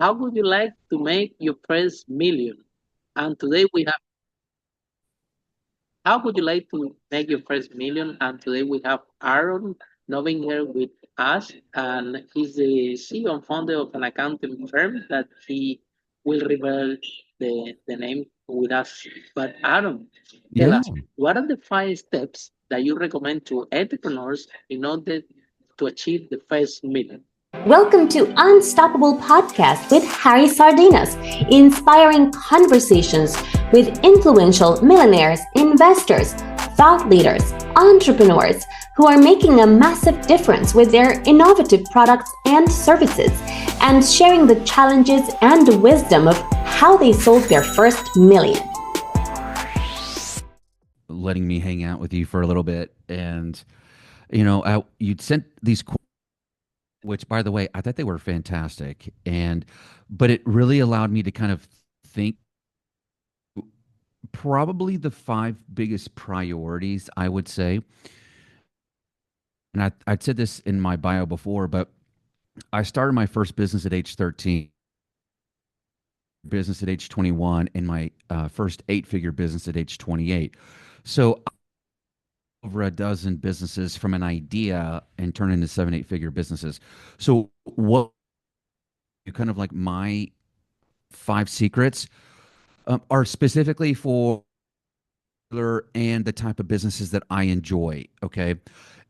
How would you like to make your first million? And today we have, how would you like to make your first million? And today we have Aaron Novinger with us, and he's the CEO and founder of an accounting firm that he will reveal the name with us. But Aaron, tell Yeah. us, what are the 5 steps that you recommend to entrepreneurs in order to achieve the first million? Welcome to Unstoppable Podcast with Harry Sardinas, inspiring conversations with influential millionaires, investors, thought leaders, entrepreneurs who are making a massive difference with their innovative products and services, and sharing the challenges and wisdom of how they sold their first million. Letting me hang out with you for a little bit. And, you'd sent these, which by the way, I thought they were fantastic. But it really allowed me to kind of think probably the five biggest priorities, I would say. And I'd said this in my bio before, but I started my first business at age 13, business at age 21, and my first 8-figure business at age 28. So over a dozen businesses from an idea and turn into 7, 8-figure businesses. So what kind of like my 5 secrets are specifically for and the type of businesses that I enjoy. Okay.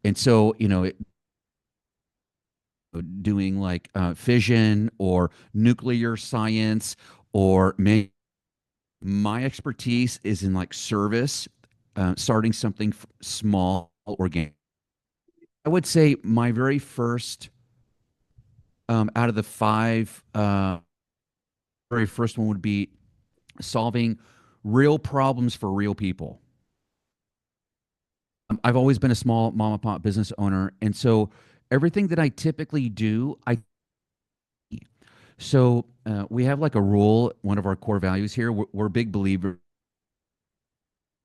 And so, doing like fission or nuclear science or my expertise is in like service, starting something small, organic. I would say my very first out of the five, very first one would be solving real problems for real people. I've always been a small mom and pop business owner, and so everything that I typically do, we have like a rule. One of our core values here, we're big believers.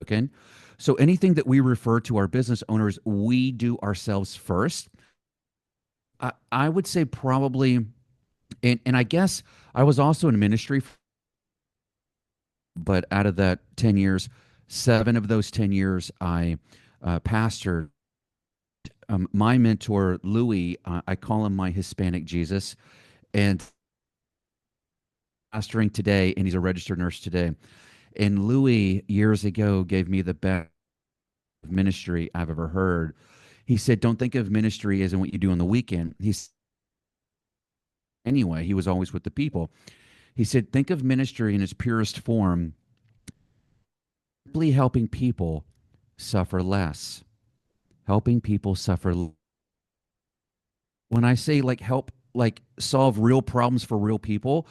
Okay, so anything that we refer to our business owners, we do ourselves first. I would say probably, and I guess I was also in ministry, but out of that 10 years, 7 of those 10 years, I pastored. My mentor, Louis, I call him my Hispanic Jesus, and pastoring today, and he's a registered nurse today. And Louis, years ago, gave me the best ministry I've ever heard. He said, "Don't think of ministry as in what you do on the weekend." Anyway, he was always with the people. He said, "Think of ministry in its purest form, simply helping people suffer less, helping people suffer." When I say like help, like solve real problems for real people,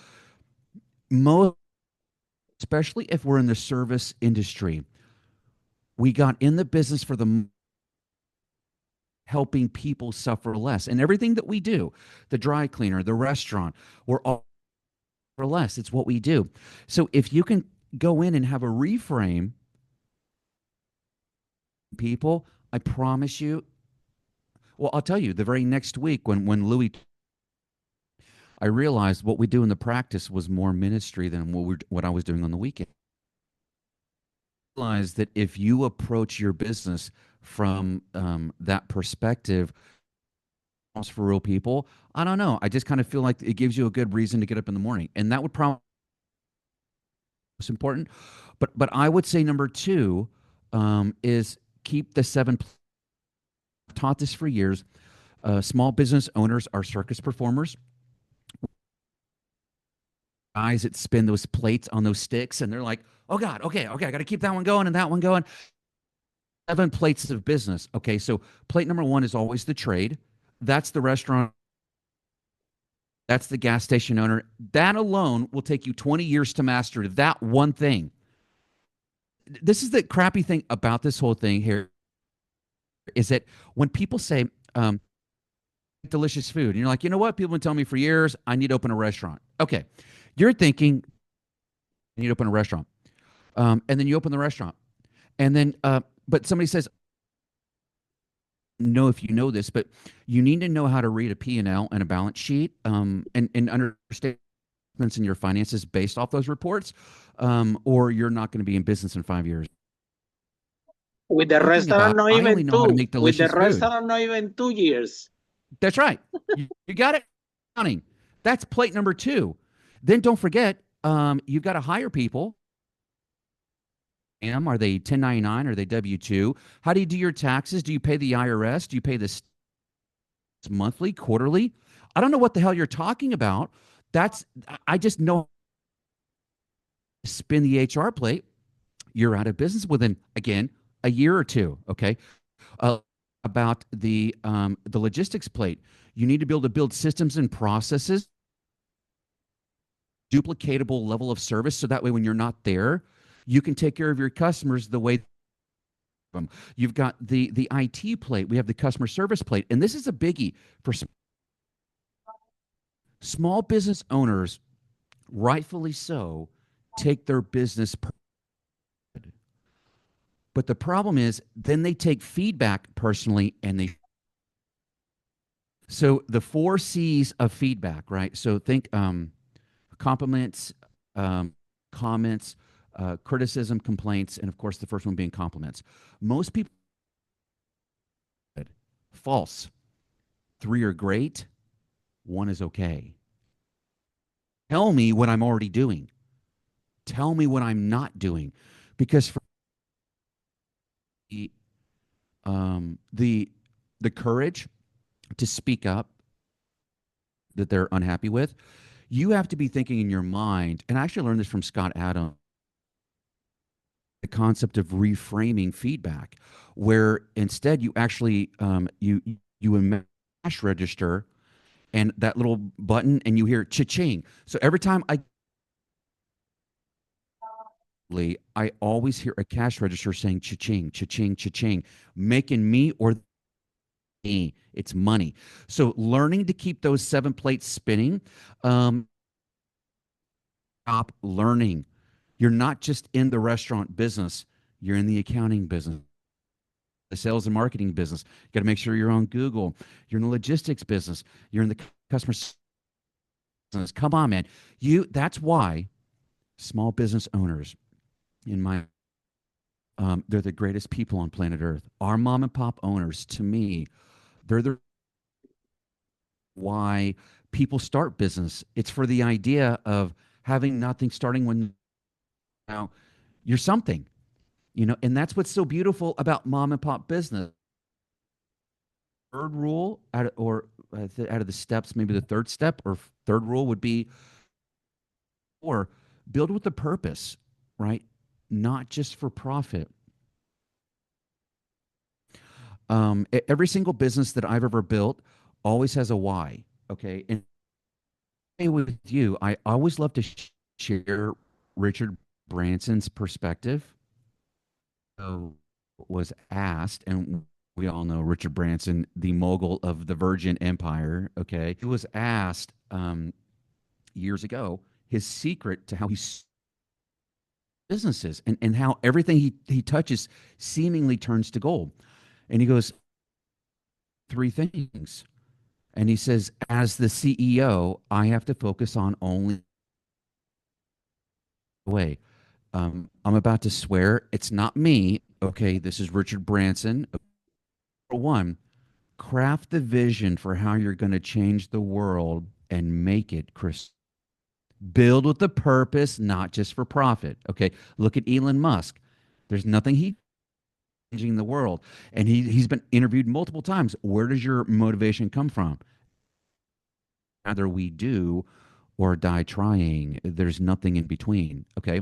most, especially if we're in the service industry, we got in the business for the helping people suffer less. And everything that we do, the dry cleaner, the restaurant, we're all for less. It's what we do. So if you can go in and have a reframe, people, I promise you. Well, I'll tell you, the very next week when Louis, I realized what we do in the practice was more ministry than what I was doing on the weekend. I realized that if you approach your business from that perspective, for real people, I don't know. I just kind of feel like it gives you a good reason to get up in the morning, and that would probably be most important. But I would say number two is keep the seven. I've taught this for years. Small business owners are circus performers, guys that spin those plates on those sticks, and they're like, "Oh God, okay, okay, I got to keep that one going and that one going." 7 plates of business. Okay, so plate number one is always the trade. That's the restaurant. That's the gas station owner. That alone will take you 20 years to master that one thing. This is the crappy thing about this whole thing here is that when people say delicious food, and you're like, you know what? People have been telling me for years, I need to open a restaurant. Okay. You're thinking, you need to open a restaurant. And then you open the restaurant. And then, but somebody says, know if you know this, but you need to know how to read a P&L and a balance sheet and understand. in your finances based off those reports, or you're not going to be in business in 5 years. With the Talking restaurant, about, not I only even know how to two. make With the delicious food. restaurant, not even 2 years. That's right. You got it. Counting. That's plate number two. Then don't forget, you've got to hire people. Are they 1099? Are they W-2? How do you do your taxes? Do you pay the IRS? Do you pay this monthly, quarterly? I don't know what the hell you're talking about. I just know spin the HR plate. You're out of business within, again, a year or two. Okay. About the logistics plate, you need to be able to build systems and processes, duplicatable level of service, so that way when you're not there, you can take care of your customers the way them. You've got the IT plate. We have the customer service plate, and this is a biggie for small business owners. Rightfully so, take their business. But the problem is, then they take feedback personally, and they. So the 4 C's of feedback, right? So think compliments, comments, criticism, complaints, and of course the first one being compliments. Most people. False. 3 are great. 1 is okay. Tell me what I'm already doing. Tell me what I'm not doing, because for the courage to speak up that they're unhappy with, you have to be thinking in your mind. And I actually learned this from Scott Adams. The concept of reframing feedback, where instead you actually you cash register and that little button, and you hear cha-ching. So every time I always hear a cash register saying cha-ching, cha-ching, cha-ching, making me or me. It's money. So learning to keep those 7 plates spinning, stop learning. You're not just in the restaurant business. You're in the accounting business, the sales and marketing business. You got to make sure you're on Google. You're in the logistics business. You're in the customer business. Come on, man. That's why small business owners, they're the greatest people on planet Earth. Our mom and pop owners, to me, they're the why people start business. It's for the idea of having nothing, starting when now you're something, and that's what's so beautiful about mom and pop business. Third rule out of the steps, maybe the third step or third rule would be, or build with a purpose, right? Not just for profit. Every single business that I've ever built always has a why. Okay. And with you, I always love to share Richard Branson's perspective. So was asked, and we all know Richard Branson, the mogul of the Virgin Empire. Okay. He was asked years ago his secret to how he businesses and how everything he touches seemingly turns to gold. And he goes, 3 things. And he says, as the CEO, I have to focus on only way. I'm about to swear. It's not me. Okay. This is Richard Branson. Number 1, craft the vision for how you're going to change the world and make it Chris. Build with the purpose, not just for profit. Okay. Look at Elon Musk. There's nothing he changing the world. And he's been interviewed multiple times. Where does your motivation come from? Either we do or die trying. There's nothing in between. Okay.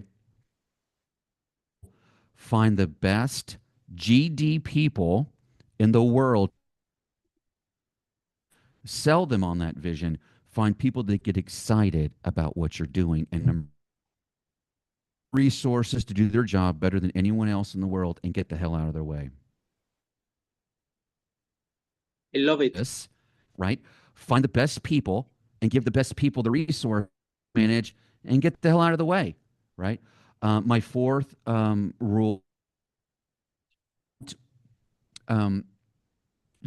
Find the best GD people in the world. Sell them on that vision. Find people that get excited about what you're doing and resources to do their job better than anyone else in the world and get the hell out of their way. I love it. Yes, right? Find the best people and give the best people the resource manage and get the hell out of the way, right? My 4th rule,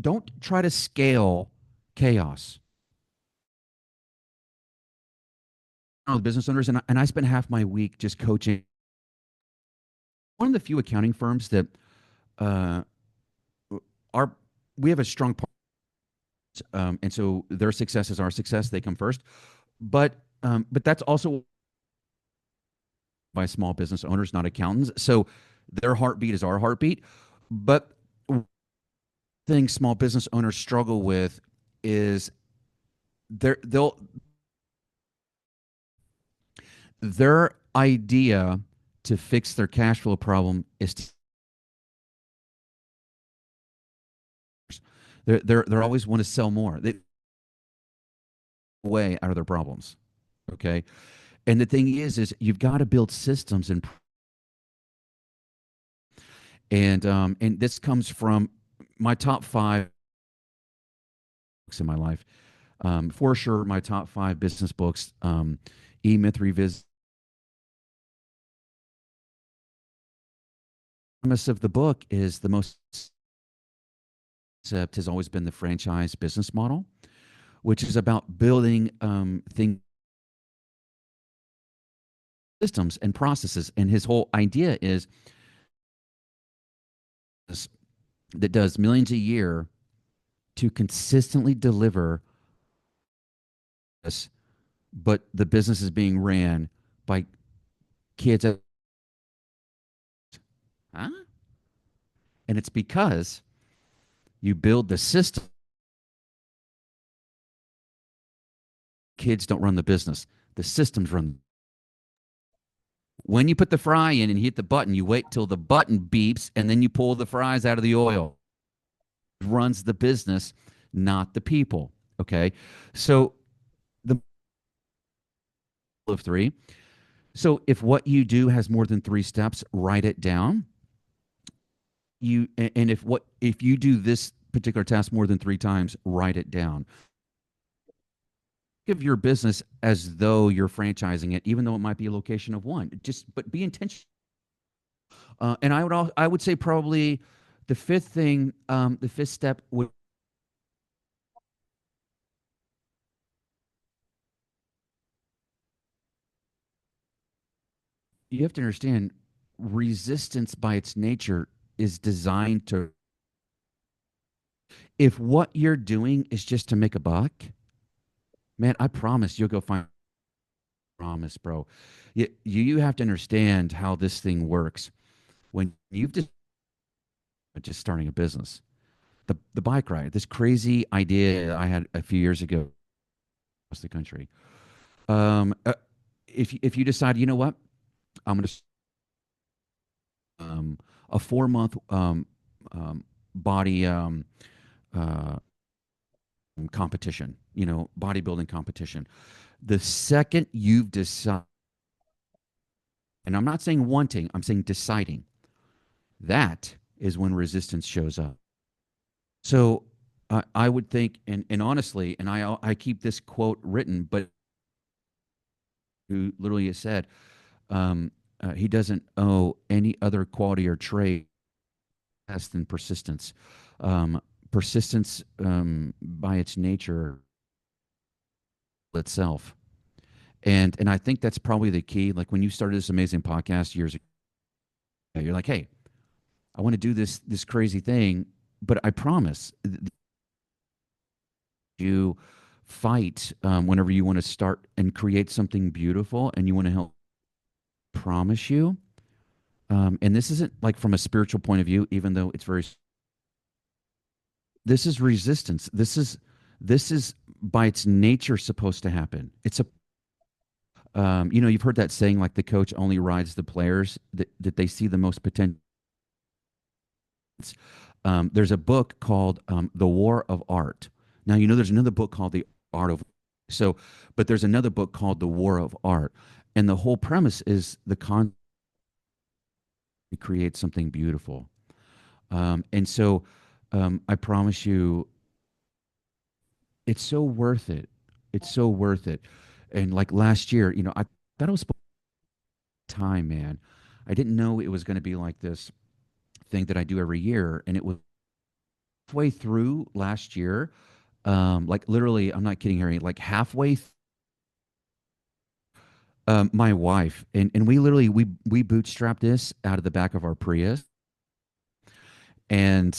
don't try to scale chaos. the business owners, and I spent half my week just coaching one of the few accounting firms that uh, are we have a strong part, and so their success is our success. They come first, but that's also by small business owners, not accountants. So their heartbeat is our heartbeat. But thing small business owners struggle with is they'll their idea to fix their cash flow problem is they're always want to sell more. They way out of their problems. Okay. And the thing is you've got to build systems and this comes from my top 5 books in my life. For sure, my top 5 business books, E-Myth Revisit. The premise of the book is the most concept has always been the franchise business model, which is about building things, systems and processes. And his whole idea is that does millions a year to consistently deliver this, but the business is being ran by kids. Huh? And it's because you build the system. Kids don't run the business. The systems run. When you put the fry in and hit the button, you wait till the button beeps and then you pull the fries out of the oil. It runs the business, not the people. Okay. So the of 3. So if what you do has more than 3 steps, write it down. If you do this particular task more than 3 times, write it down. Think of your business as though you're franchising it, even though it might be a location of 1. But be intentional. And I would say probably the 5th thing, the 5th step would. You have to understand, resistance by its nature is designed to. If what you're doing is just to make a buck, man, I promise you'll go find. Promise, bro. You have to understand how this thing works. When you've just starting a business, the bike ride, this crazy idea I had a few years ago across the country. If you decide, you know what, I'm going to a 4-month body competition, bodybuilding competition. The second you've decided, and I'm not saying wanting, I'm saying deciding, that is when resistance shows up. So I would think, and honestly, and I keep this quote written, but who literally has said, he doesn't owe any other quality or trait less than persistence. Persistence, by its nature itself. And I think that's probably the key. Like when you started this amazing podcast years ago, you're like, hey, I want to do this crazy thing, but I promise you fight whenever you want to start and create something beautiful and you want to help. Promise you. And this isn't like from a spiritual point of view, even though it's very. This is resistance. This is by its nature supposed to happen. It's a. You've heard that saying, like the coach only rides the players that they see the most potential. There's a book called The War of Art. Now, there's another book called The Art of. But there's another book called The War of Art. And the whole premise is the create something beautiful. And so I promise you, it's so worth it. It's so worth it. And like last year, I thought it was time, man. I didn't know it was going to be like this thing that I do every year. And it was halfway through last year. Like literally, I'm not kidding, Harry, like halfway My wife, and we literally we bootstrapped this out of the back of our Prius, and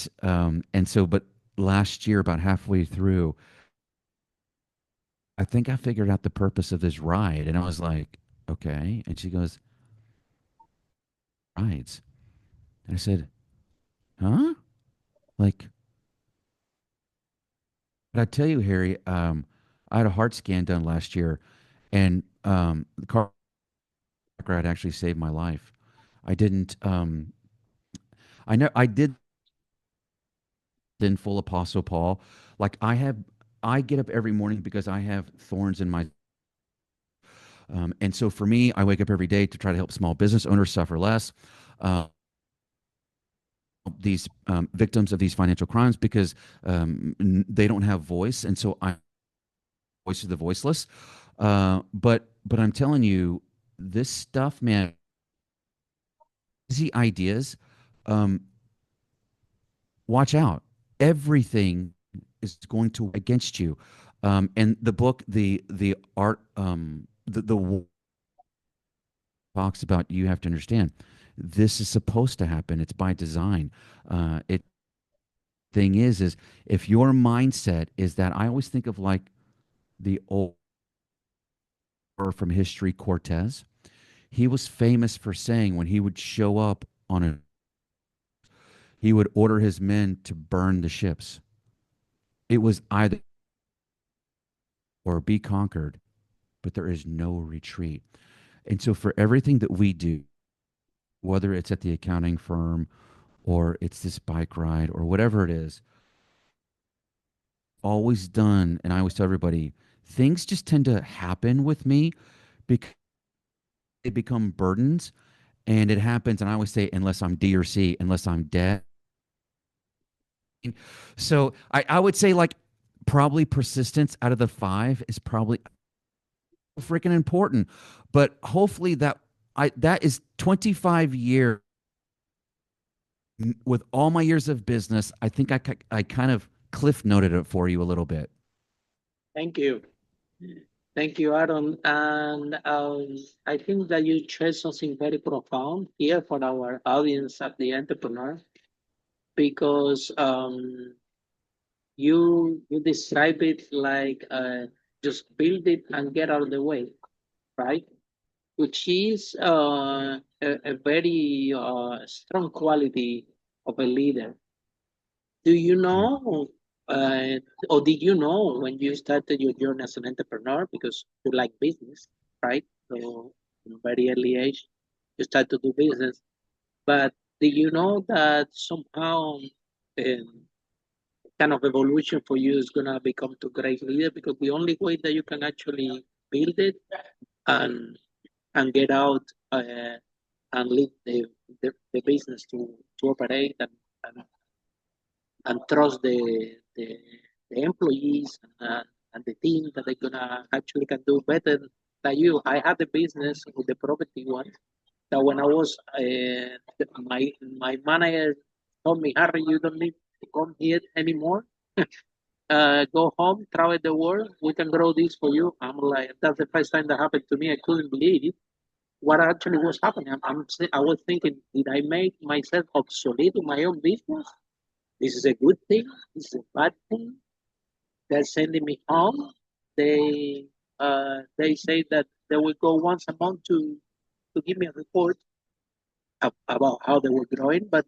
so but last year, about halfway through, I think I figured out the purpose of this ride, and I was like, okay. And she goes, rides. And I said, huh? Like, but I tell you, Harry, I had a heart scan done last year, and the car ride actually saved my life. I didn't. I know I did in full Apostle Paul. Like I get up every morning because I have thorns in my. And so for me, I wake up every day to try to help small business owners suffer less. Uh, these victims of these financial crimes because they don't have voice, and so I voice of the voiceless. But I'm telling you, this stuff, man, easy ideas. Um, watch out. Everything is going to against you. And the book, the art, the talks about you have to understand this is supposed to happen. It's by design. It thing is if your mindset is that I always think of like the old from history Cortez. He was famous for saying when he would show up on a he would order his men to burn the ships. It was either or be conquered, but there is no retreat. And so for everything that we do, whether it's at the accounting firm or it's this bike ride or whatever it is, always done. And I always tell everybody, things just tend to happen with me because they become burdens and it happens. And I always say, unless I'm D or C, unless I'm dead. So I would say like probably persistence out of the five is probably freaking important. But hopefully that is 25 years with all my years of business. I think I kind of cliff noted it for you a little bit. Thank you. Thank you, Aaron. And I think that you shared something very profound here for our audience at the entrepreneur because you describe it like just build it and get out of the way, right? Which is a very strong quality of a leader. Do you Mm. know, uh, or did you know when you started your journey as an entrepreneur because you like business, right? So, from a very early age, you start to do business. But did you know that somehow kind of evolution for you is gonna become to great leader because the only way that you can actually build it and get out and lead the business to operate and and trust the employees and the team that they're gonna actually can do better than you. I had a business with the property one that when I was my manager told me, Harry, you don't need to come here anymore. Go home, travel the world. We can grow this for you. I'm like, that's the first time that happened to me. I couldn't believe it. What actually was happening? I was thinking, did I make myself obsolete in my own business? This is a good thing. This is a bad thing. They're sending me home. They say that they will go once a month to give me a report about how they were growing, but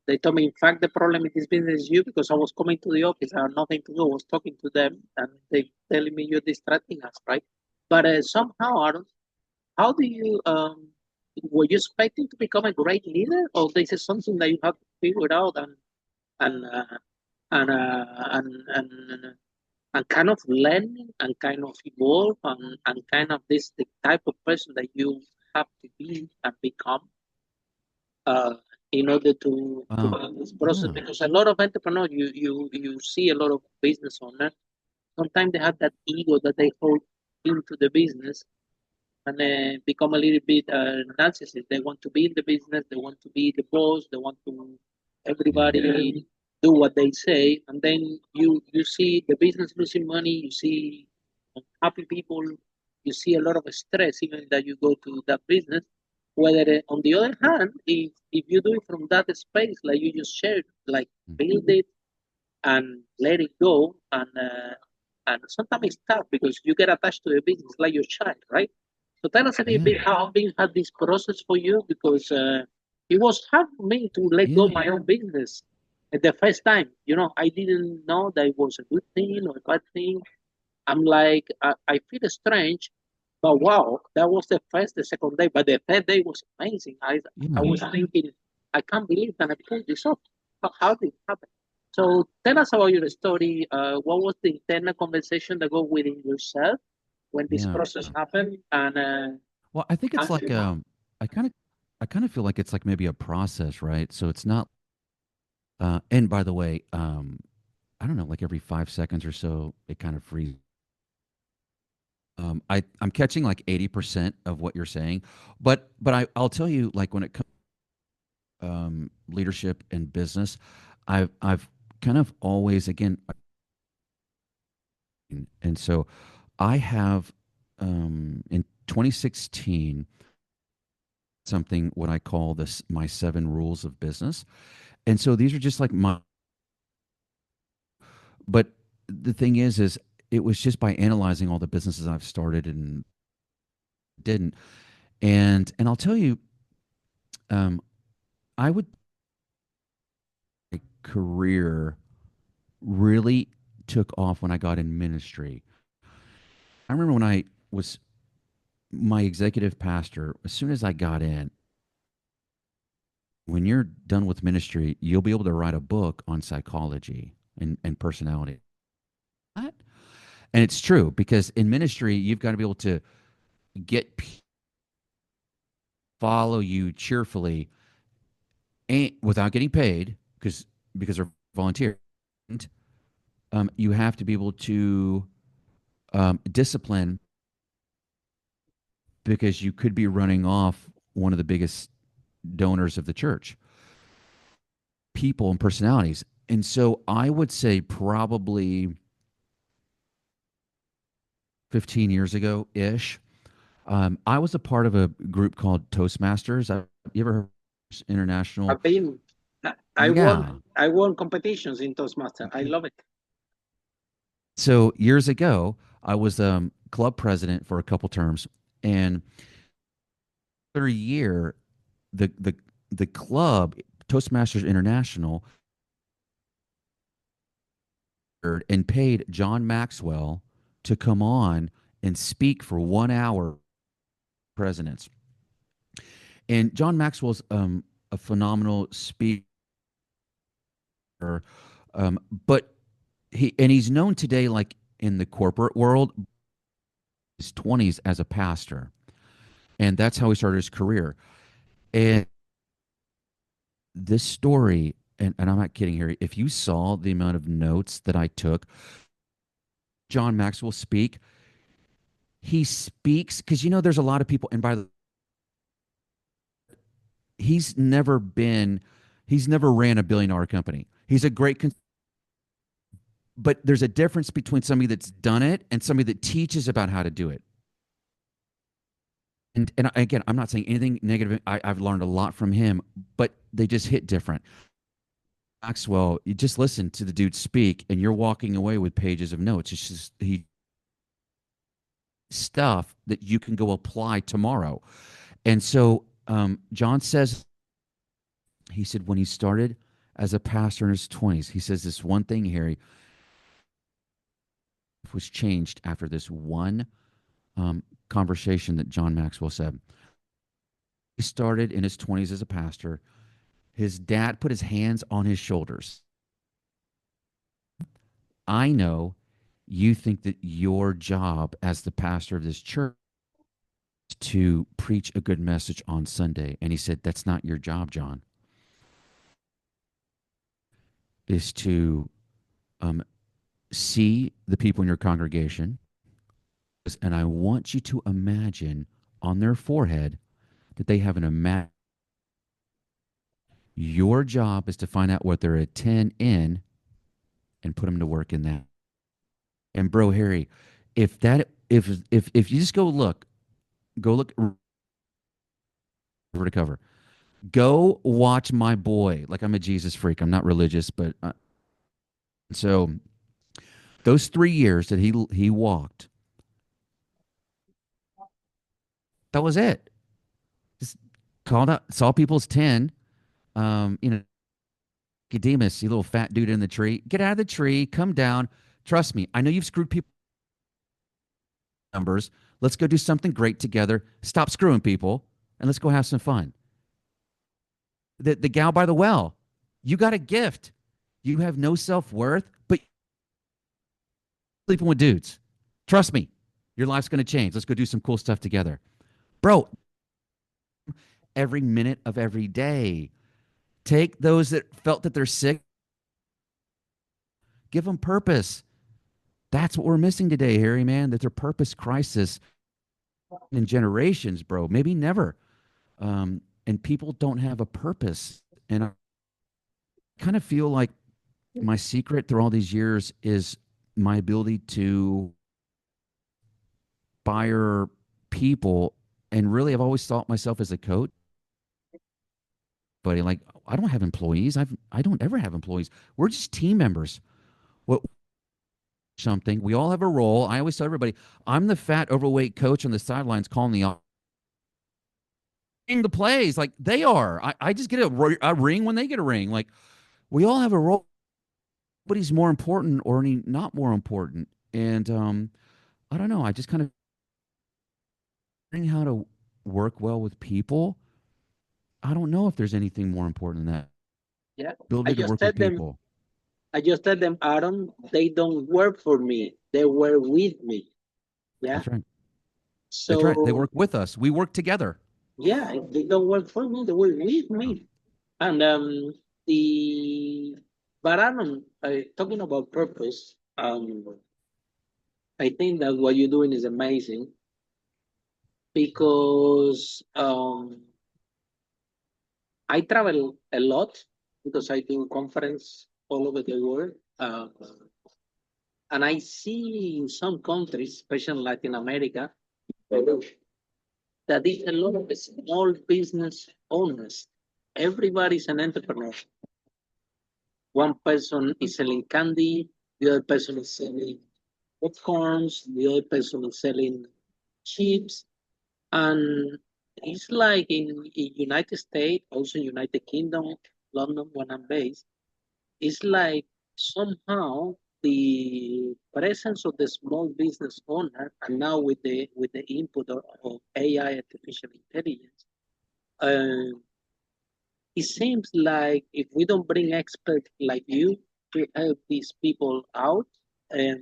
they told me, in fact, the problem in this business is you because I was coming to the office. I had nothing to do. I was talking to them, and they telling me you're distracting us, right? But somehow, Aaron, how do you were you expecting to become a great leader, or this is something that you have to figure out and uh, and, uh, and and and kind of learn and kind of evolve and kind of this the type of person that you have to be and become uh, in order to Wow. have this process Yeah. because a lot of entrepreneurs you see a lot of business owners sometimes they have that ego that they hold into the business and become a little bit narcissist. They want to be in the business, they want to be the boss, they want to everybody do what they say, and then you see the business losing money, you see unhappy people, you see a lot of stress even that you go to that business. Whether on the other hand, if you do it from that space, like you just shared, like build it and let it go, and sometimes it's tough because you get attached to the business like your child, right? So tell us a little Yeah. bit how been had this process for you because it was hard for me to let go Yeah. of my own business at the first time. I didn't know that it was a good thing or a bad thing. I'm like, I feel strange, but wow, that was the second day, but the third day was amazing. I Yeah. was thinking, I can't believe that I pulled this off. How did it happen? So tell us about your story. What was the internal conversation that go within yourself when this Yeah. process happened? And Well, I think it's like uh, I kind of I kind of feel like it's like maybe a process, right? So it's not and by the way, I don't know, like every 5 seconds or so, it kind of freezes. I'm catching like 80% of what you're saying, but I'll tell you, like when it comes leadership and business, I've kind of always again, and so I have in 2016 something what I call this my 7 rules of business, and so these are just like my. But the thing is it was just by analyzing all the businesses I've started and didn't, and I'll tell you, um, I would career really took off when I got in ministry. I remember when I was my executive pastor, as soon as I got in, when you're done with ministry, you'll be able to write a book on psychology and personality. What? And it's true because in ministry, you've got to be able to get follow you cheerfully and without getting paid because they're volunteer. And, you have to be able to discipline because you could be running off one of the biggest donors of the church, people and personalities. And so I would say probably 15 years ago ish, I was a part of a group called Toastmasters. You ever heard of international? I've been, Yeah. I won competitions in Toastmaster. I Okay. love it. So years ago, I was club president for a couple terms, and every year, the the the club Toastmasters International and paid John Maxwell to come on and speak for 1 hour presidents. And John Maxwell's a phenomenal speaker, um, but he's known today like in the corporate world, his 20s as a pastor, and that's how he started his career. And this story, and I'm not kidding here, if you saw the amount of notes that I took, John Maxwell speak, he speaks because there's a lot of people, and by the he's never been he's never ran a billion-dollar company. He's a great but there's a difference between somebody that's done it and somebody that teaches about how to do it. And again, I'm not saying anything negative. I've learned a lot from him, but they just hit different. Maxwell, you just listen to the dude speak, and you're walking away with pages of notes. It's just he stuff that you can go apply tomorrow. And so John says, he said when he started as a pastor in his 20s, he says this one thing, Harry, was changed after this one conversation that John Maxwell said. He started in his 20s as a pastor. His dad put his hands on his shoulders. I know you think that your job as the pastor of this church is to preach a good message on Sunday. And he said, that's not your job, John. Is to see the people in your congregation. And I want you to imagine on their forehead that they have an imagine. Your job is to find out what they're a 10 in and put them to work in that. And bro, Harry, If you just go look cover to cover, go watch my boy. Like, I'm a Jesus freak. I'm not religious, but so those 3 years that he walked, that was it. Just called out, saw people's 10. You know, Nicodemus, you little fat dude in the tree, get out of the tree, come down. Trust me, I know you've screwed people numbers. Let's go do something great together. Stop screwing people and let's go have some fun. The gal by the well, you got a gift. You have no self-worth, but sleeping with dudes. Trust me, your life's going to change. Let's go do some cool stuff together. Bro, every minute of every day. Take those that felt that they're sick, give them purpose. That's what we're missing today, Harry, man. That's a purpose crisis in generations, bro. Maybe never. And people don't have a purpose. And I kind of feel like my secret through all these years is my ability to inspire people. And really, I've always thought myself as a coach. But like, I don't have employees. I don't ever have employees. We're just team members. What something. We all have a role. I always tell everybody, I'm the fat, overweight coach on the sidelines calling the plays like they are. I just get a ring when they get a ring. Like, we all have a role. Nobody's more important or any not more important. And I don't know. I just kind of learning how to work well with people. I don't know if there's anything more important than that. Yeah. Ability to work with people. I just tell them, Aaron, they don't work for me. They work with me. Yeah. That's right. So That's right. They work with us. We work together. yeah, they don't work for me. They work with me. And but Aaron, talking about purpose, I think that what you're doing is amazing because I travel a lot because I do conference all over the world. And I see in some countries, especially Latin America, that is a lot of small business owners. Everybody's an entrepreneur. One person is selling candy, the other person is selling popcorns, the other person is selling chips, and it's like in United States, also United Kingdom, London, when I'm based. It's like somehow the presence of the small business owner, and now with the input of AI, artificial intelligence, uh, it seems like if we don't bring experts like you to help these people out, and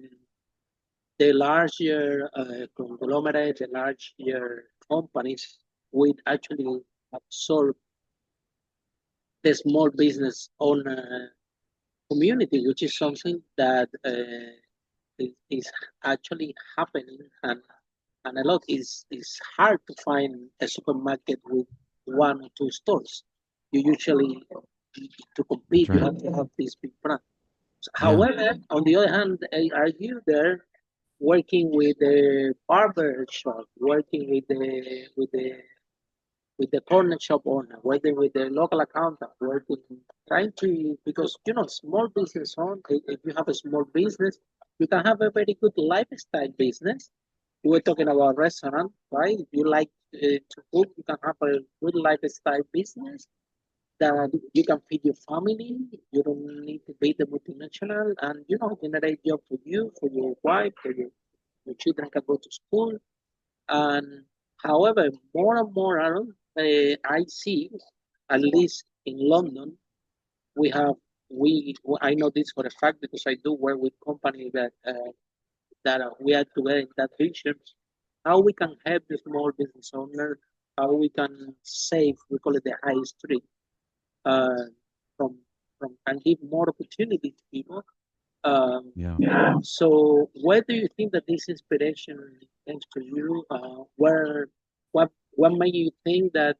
the larger conglomerate, the larger companies would actually absorb the small business owner community, which is something that is actually happening, and a lot is hard to find a supermarket with one or two stores. You usually, to compete, you Right. have to have these big brands. Yeah. However, on the other hand, are you there working with the barber shop, working with the corner shop owner, working with the local accountant, working trying to, because small business owner, if you have a small business, you can have a very good lifestyle business. You were talking about restaurant, right? If you like to cook, you can have a good lifestyle business that you can feed your family. You don't need to be the multinational, and generate job for you, for your wife, for your children can go to school. And however, more and more, Aaron, I see, at least in London, we have we. I know this for a fact because I do work with companies that we are together in that vision. How we can help the small business owner, how we can save, we call it the high street, uh, from and give more opportunity to people. Um, Yeah. so where do you think that this inspiration comes to you? What made you think that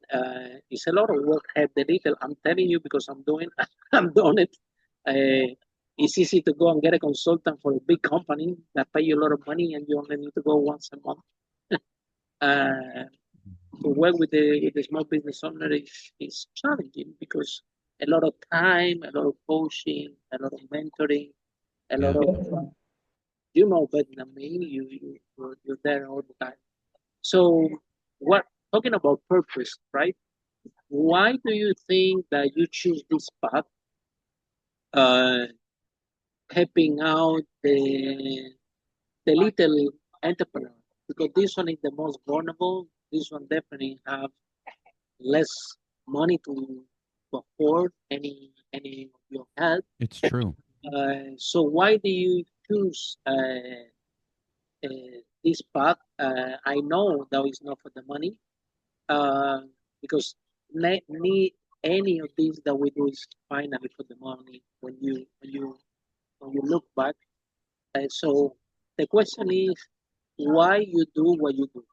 it's a lot of work, have the little? I'm telling you because I'm doing I'm doing it. It's easy to go and get a consultant for a big company that pay you a lot of money, and you only need to go once a month. Uh, to work with the small business owner is challenging because a lot of time, a lot of coaching, a lot of mentoring, a lot Yeah. of you know better than me. You're there all the time. So, what talking about purpose, right? Why do you think that you choose this path, uh, helping out the little entrepreneur? Because this one is the most vulnerable. This one definitely have less money to afford any of your help. It's true. So why do you choose this path? I know that it's not for the money, uh, because any of these that we do is finally for the money when you look back. So the question is why you do what you do.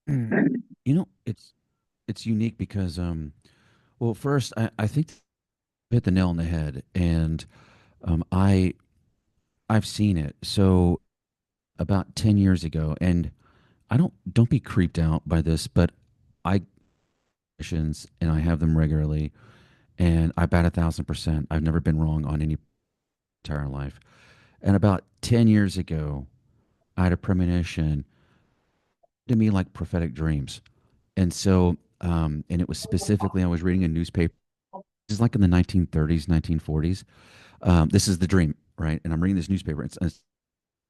Mm. You know, it's unique because well, first I think you hit the nail on the head, and I've seen it. So about 10 years ago, and I don't be creeped out by this, but I missions and I have them regularly, and I bat 1,000%. I've never been wrong on any entire life. And about 10 years ago, I had a premonition to me like prophetic dreams. And so, and it was specifically, I was reading a newspaper. This is like in the 1930s, 1940s. This is the dream, right? And I'm reading this newspaper. It's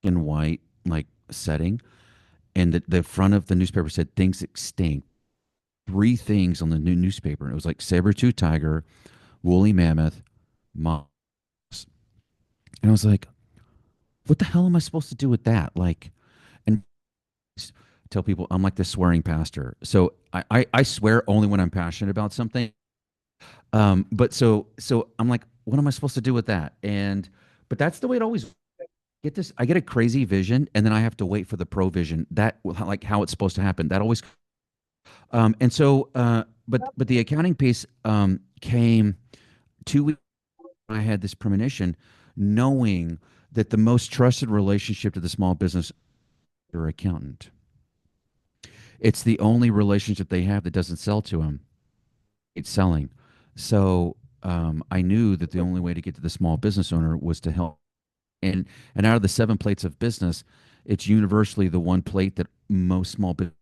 in white, like setting. And the front of the newspaper said things extinct. Three things on the new newspaper. And it was like saber-tooth tiger, woolly mammoth, moss. And I was like, what the hell am I supposed to do with that? Like, and tell people I'm like the swearing pastor. So I swear only when I'm passionate about something. But so I'm like, what am I supposed to do with that? And but that's the way it always get this. I get a crazy vision, and then I have to wait for the provision. That like how it's supposed to happen. That always. And so, but the accounting piece came 2 weeks. I had this premonition, knowing that the most trusted relationship to the small business or accountant. It's the only relationship they have that doesn't sell to them. It's selling. So I knew that the only way to get to the small business owner was to help. And out of the 7 plates of business, it's universally the one plate that most small business.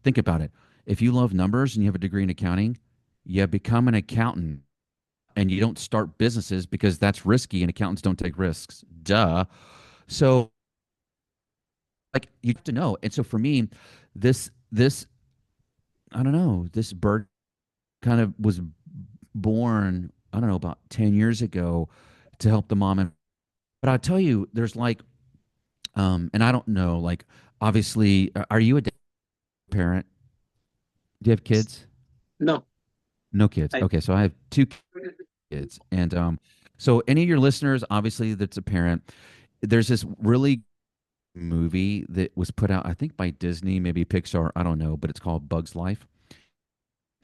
Think about it. If you love numbers and you have a degree in accounting, you become an accountant, and you don't start businesses because that's risky and accountants don't take risks. Duh. So like you have to know. And so for me, this I don't know, this bird kind of was born, I don't know, about 10 years ago to help the mom. And but I'll tell you, there's like and I don't know, like obviously, are you a parent? Do you have kids? No, No kids. I Okay, so I have 2 kids. And so any of your listeners, obviously that's a parent, there's this really movie that was put out, I think by Disney, maybe Pixar, I don't know, but it's called Bug's Life.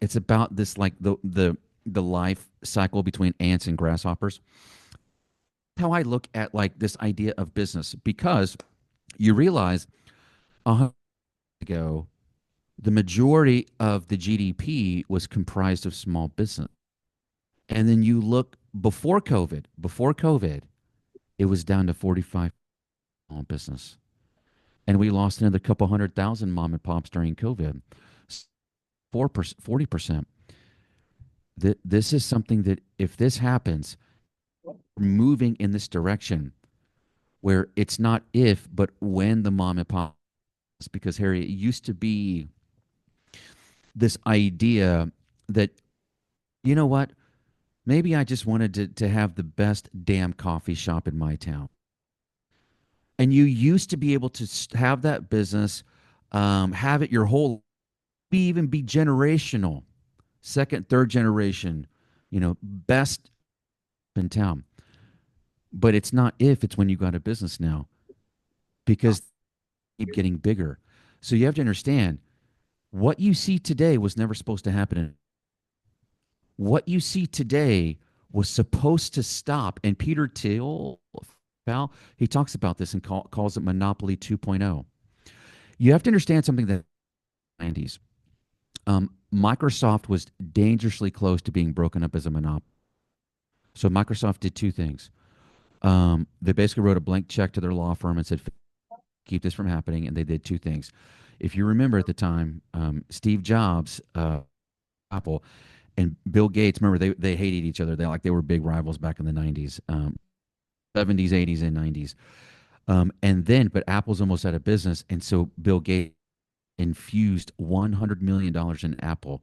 It's about this like the life cycle between ants and grasshoppers. How I look at like this idea of business, because you realize 100 years ago the majority of the GDP was comprised of small business. And then you look before COVID, it was down to 45 small business. And we lost another couple 100,000 mom and pops during COVID. 4%, 40%. This is something that if this happens, we're moving in this direction where it's not if, but when the mom and pop, because Harry, it used to be this idea that, you know what, maybe I just wanted to have the best damn coffee shop in my town. And you used to be able to have that business, have it your whole, even be generational, second, third generation, best in town. But it's not if, it's when you got a business now, because they keep getting bigger. So you have to understand what you see today was never supposed to happen. What you see today was supposed to stop. And Peter Thiel, he talks about this and calls it Monopoly 2.0. You have to understand something that in the 90s, Microsoft was dangerously close to being broken up as a monopoly. So Microsoft did two things. They basically wrote a blank check to their law firm and said, keep this from happening. And they did two things. If you remember at the time, Steve Jobs, Apple, and Bill Gates, remember they hated each other. They were big rivals back in the 90s, 70s, 80s, and 90s. But Apple's almost out of business. And so Bill Gates infused $100 million in Apple,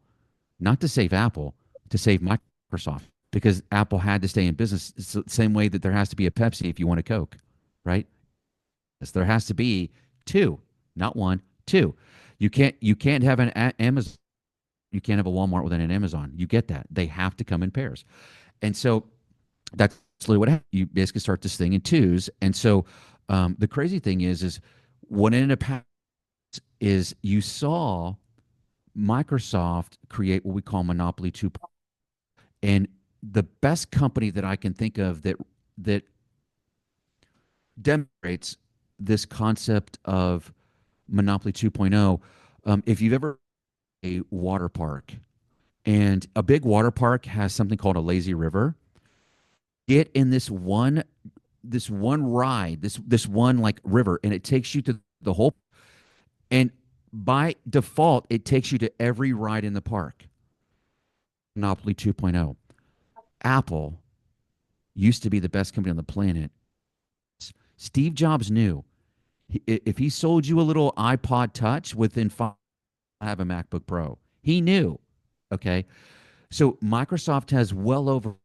not to save Apple, to save Microsoft, because Apple had to stay in business. It's the same way that there has to be a Pepsi if you want a Coke, right? There has to be two, not one, two. You can't have an Amazon. You can't have a Walmart within an Amazon. You get that? They have to come in pairs, and so that's literally what happened. You basically start this thing in twos, and so the crazy thing is what ended up happening is you saw Microsoft create what we call Monopoly 2.0, and the best company that I can think of that demonstrates this concept of Monopoly 2.0. If you've ever a water park, and a big water park has something called a lazy river, get in this one ride, this one like river, and it takes you to the whole, and by default it takes you to every ride in the park. Monopoly 2.0. Apple used to be the best company on the planet. Steve Jobs knew if he sold you a little iPod Touch, within 5 have a MacBook Pro. He knew. Okay. So Microsoft has well over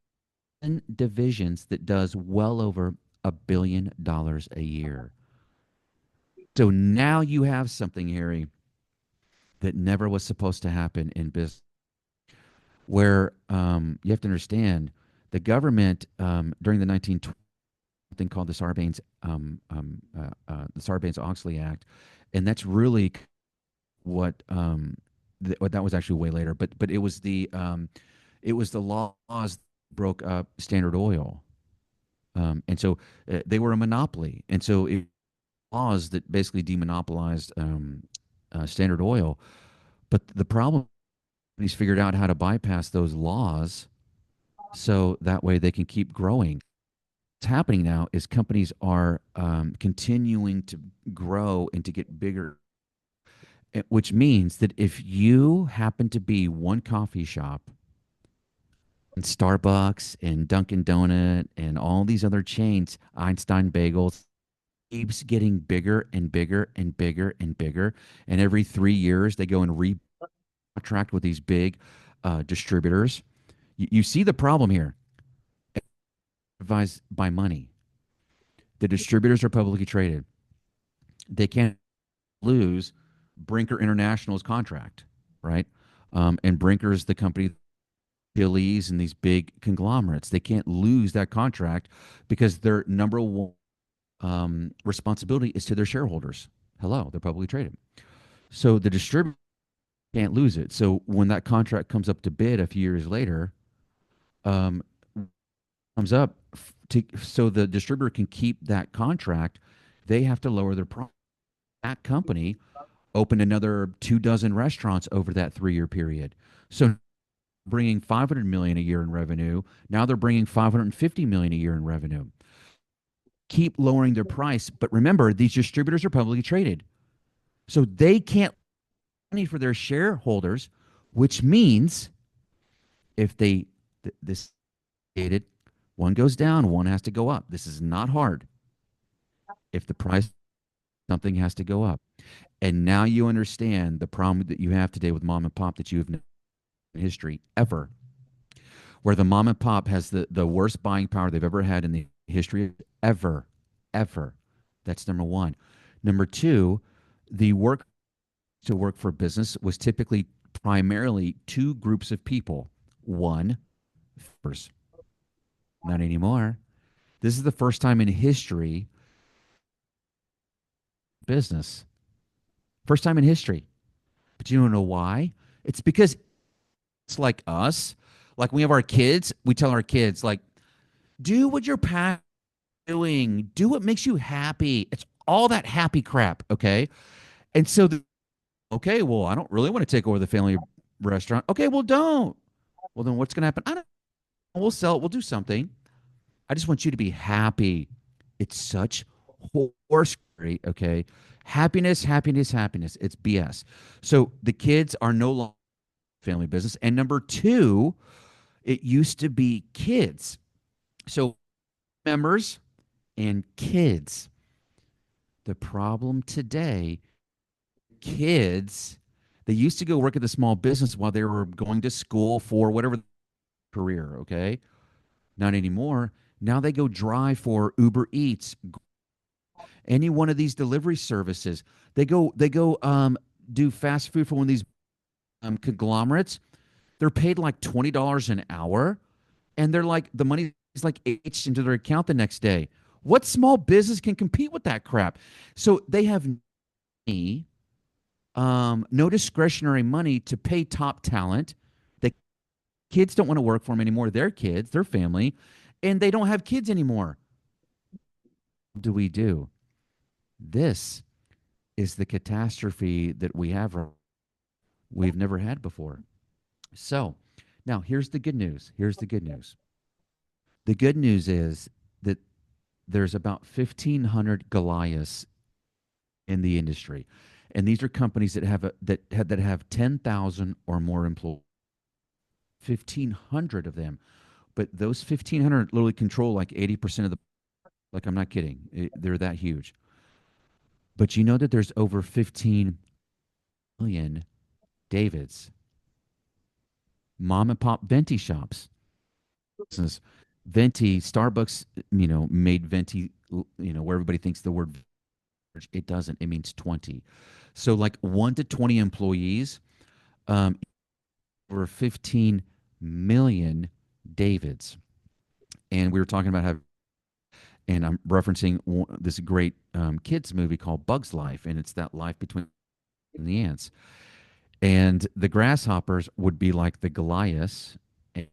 10 divisions that does well over $1 billion a year. So now you have something, Harry, that never was supposed to happen in business, where you have to understand the government during the 1920s, something called the Sarbanes-Oxley Act, and that's really what that was actually way later, but it was the laws that broke up Standard Oil, and so they were a monopoly, and so laws that basically demonopolized Standard Oil. But the problem, he's figured out how to bypass those laws, so that way they can keep growing. What's happening now is companies are continuing to grow and to get bigger, which means that if you happen to be one coffee shop and Starbucks and Dunkin' Donut and all these other chains, Einstein Bagels, keeps getting bigger and bigger and bigger and bigger, and every 3 years they go and contract with these big distributors. You see the problem here. Advised by money. The distributors are publicly traded. They can't lose Brinker International's contract, right? And Brinker is the company, Phillies and these big conglomerates. They can't lose that contract because their number one responsibility is to their shareholders. Hello, they're publicly traded. So the distributor can't lose it. So when that contract comes up to bid a few years later, comes up so the distributor can keep that contract, they have to lower their price. That company opened another 24 restaurants over that 3-year period. So bringing $500 million a year in revenue, now they're bringing $550 million a year in revenue. Keep lowering their price, but remember, these distributors are publicly traded, so they can't money for their shareholders, which means if they this stated, one goes down, one has to go up. This is not hard. If the price, something has to go up. And now you understand the problem that you have today with mom and pop that you have never in history ever, where the mom and pop has the worst buying power they've ever had in the history ever. That's number one. Number two, the work to work for business was typically primarily two groups of people. One, first, not anymore. This is the first time in history business. First time in history. But you don't know why? It's because it's like us. Like we have our kids, we tell our kids, like, do what you're passionate doing, do what makes you happy. It's all that happy crap, okay? And so, okay, well, I don't really want to take over the family restaurant. Okay, well, don't. Well, then what's going to happen? I don't. We'll sell it. We'll do something. I just want you to be happy. It's such horse great, okay? Happiness, happiness, happiness. It's BS. So the kids are no longer family business. And number two, it used to be kids. So members and kids. The problem today, kids, they used to go work at the small business while they were going to school for whatever career, okay? Not anymore. Now they go drive for Uber Eats, any one of these delivery services. They go do fast food for one of these conglomerates. They're paid like $20 an hour, and they're like the money is like etched into their account the next day. What small business can compete with that crap? So they have no discretionary money to pay top talent. The kids don't want to work for them anymore. Their kids, their family, and they don't have kids anymore. What do we do? This is the catastrophe that we've never had before. So now here's the good news. Here's the good news. The good news is that there's about 1,500 Goliaths in the industry, and these are companies that have 10,000 or more employees. 1,500 of them, but those 1,500 literally control like 80% of the. Like I'm not kidding, they're that huge. But you know that there's over 15 million Davids, mom and pop venti shops. Business. Venti, Starbucks, made venti, where everybody thinks the word, it doesn't, it means 20. So like 1 to 20 employees, um, over 15 million Davids. And we were talking about how, and I'm referencing this great kids movie called Bug's Life, and it's that life between the ants. And the grasshoppers would be like the Goliaths. And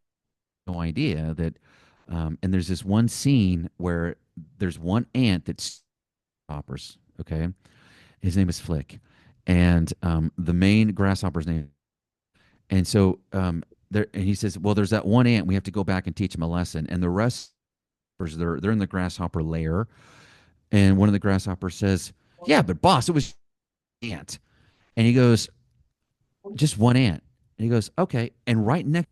no idea that, and there's this one scene where there's one ant that's hoppers. Okay, his name is Flick, and the main grasshopper's name. And so there, and he says, "Well, there's that one ant. We have to go back and teach him a lesson." And the rest, they're in the grasshopper lair. And one of the grasshoppers says, "Yeah, but boss, it was ant." And he goes, "Just one ant." And he goes, "Okay." And right next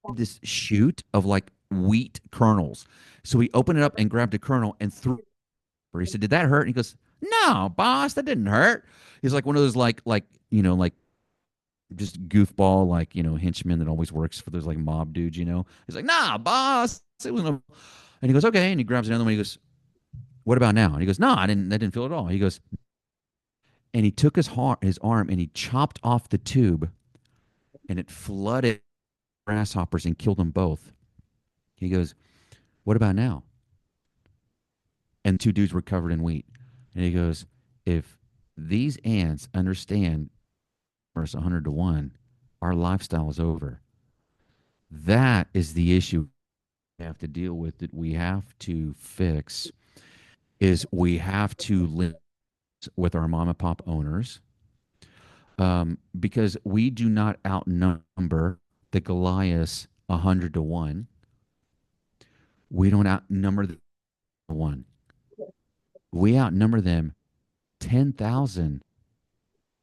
to this shoot of like wheat kernels. So he opened it up and grabbed a kernel and threw it. He said, "Did that hurt?" And he goes, "No, boss, that didn't hurt." He's like one of those like just goofball henchman that always works for those like mob dudes. He's like, "Nah, boss, it was no." And he goes, "Okay." And he grabs another one. He goes, "What about now?" And he goes, "No, I didn't. That didn't feel at all." He goes, and he took his arm and he chopped off the tube, and it flooded grasshoppers and killed them both. He goes, "What about now?" And two dudes were covered in wheat. And he goes, "If these ants understand verse 100 to 1, our lifestyle is over." That is the issue we have to deal with, that we have to fix, is we have to live with our mom and pop owners, because we do not outnumber the Goliaths 100 to 1. We don't outnumber the 1. We outnumber them 10,000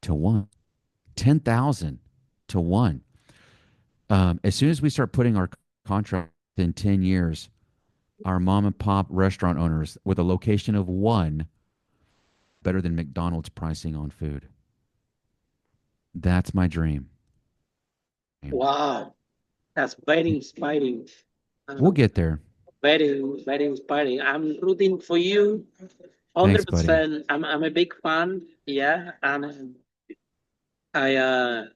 to 1. 10,000 to 1. As soon as we start putting our contract in 10 years, our mom and pop restaurant owners with a location of 1, better than McDonald's pricing on food. That's my dream. Wow, that's very inspiring. We'll Um, get there. very, very inspiring. I'm rooting for you, Thanks, buddy. 100%. I'm a big fan. Yeah, and I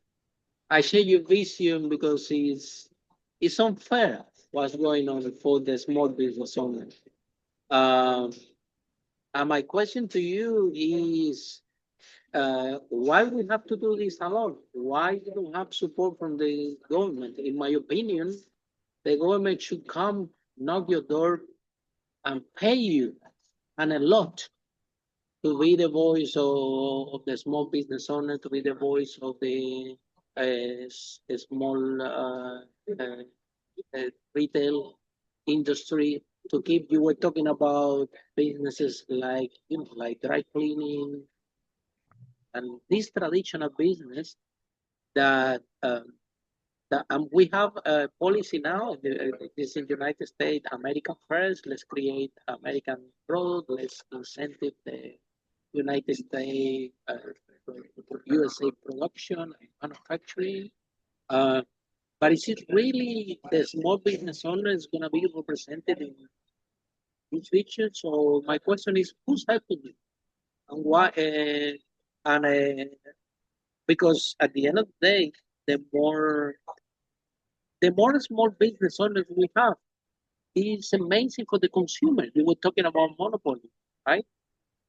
I share your vision because it's unfair what's going on for the small business owners. Um, and my question to you is, why we have to do this alone? Why we don't have support from the government? In my opinion, The government should come, knock your door, and pay you, and a lot, to be the voice of the small business owner, to be the voice of the small retail industry. To keep, you were talking about businesses like, like dry cleaning and this traditional business that we have a policy now. This in the United States, American first. Let's create American growth. Let's incentive the United States, USA production and manufacturing. Uh, but is it really the small business owner is going to be represented in this feature? So my question is, who's helping you and why? And because at the end of the day, the more the more small business owners we have, it's amazing for the consumer. You were talking about monopoly, right?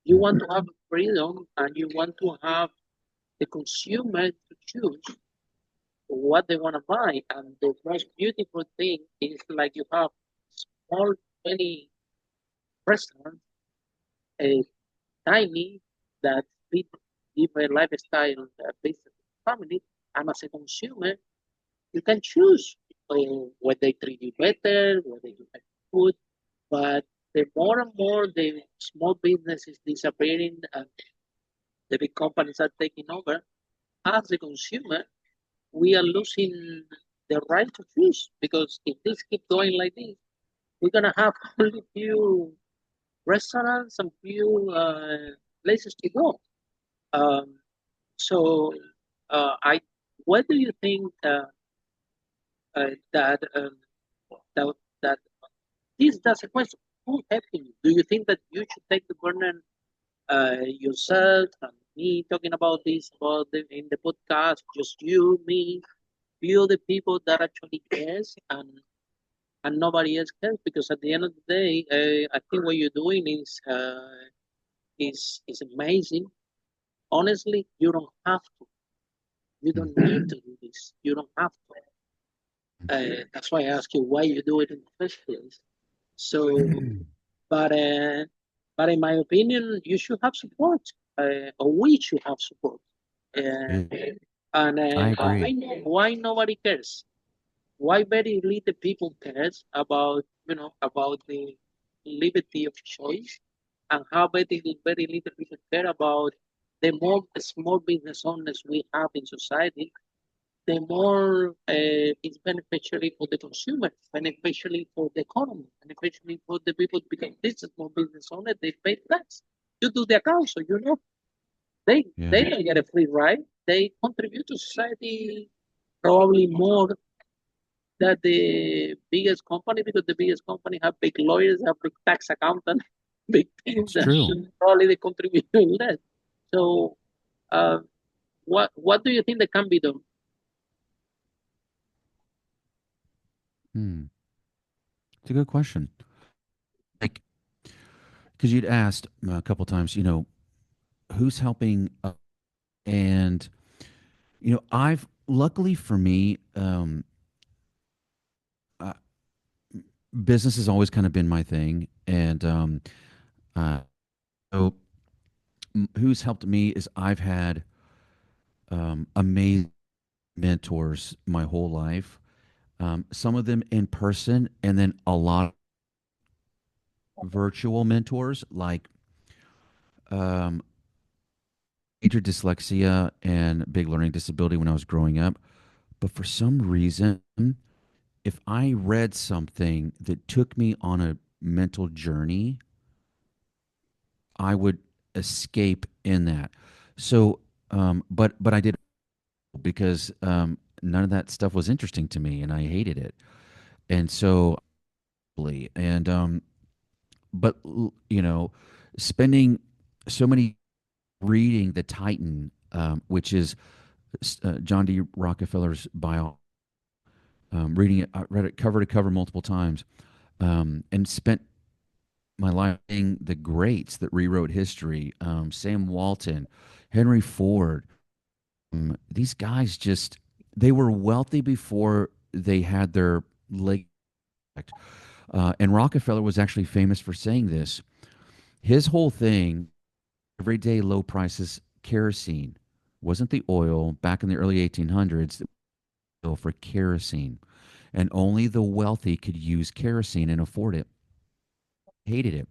You want to have freedom and you want to have the consumer to choose what they want to buy. And the most beautiful thing is like you have small, many restaurants, a tiny, that fit different lifestyle business family. And as a consumer, you can choose whether they treat you better, whether you have food. But the more and more the small business is disappearing and the big companies are taking over, as a consumer, we are losing the right to choose, because if this keep going like this, we're gonna have only few restaurants and few places to go. Um, so, I, what do you think that that this does a question? Who helping you? Do you think that you should take the burden yourself and me talking about this about in the podcast, just you, me, few the people that actually cares, and nobody else cares? Because at the end of the day, I think what you're doing is amazing. Honestly, you don't have to. You don't need to do this. You don't have to. That's why I ask you why you do it in the first place. So, but but in my opinion, you should have support, or we should have support. Uh, Yeah, and I why, agree. why nobody cares? Why very little people cares about, about the liberty of choice, and how very little people care about the more small business owners we have in society, the more it's beneficially for the consumer, beneficially for the economy, beneficially for the people, because this is small business owner, they pay tax. You do the account, so Yeah, they don't get a free ride. They contribute to society probably more than the biggest company, because the biggest company have big lawyers, have big tax accountant, big things, it's and true. probably they contribute less. So, uh, what do you think that can be done? Hmm. It's a good question. Like, because you'd asked a couple times, who's helping, and I've luckily for me, uh, business has always kind of been my thing, and uh, so who's helped me is I've had amazing mentors my whole life. Some of them in person, and then a lot of virtual mentors, like um, major dyslexia and big learning disability when I was growing up. But for some reason, if I read something that took me on a mental journey, I would escape in that. So, but I did, because none of that stuff was interesting to me, and I hated it. And so, and but spending so many reading the Titan, which is John D. Rockefeller's bio, reading it, I read it cover to cover multiple times, and spent my life being the greats that rewrote history. Sam Walton, Henry Ford. These guys just, they were wealthy before they had their leg. And Rockefeller was actually famous for saying this. His whole thing, everyday low prices, kerosene, wasn't the oil back in the early 1800s for kerosene. And only the wealthy could use kerosene and afford it. Hated it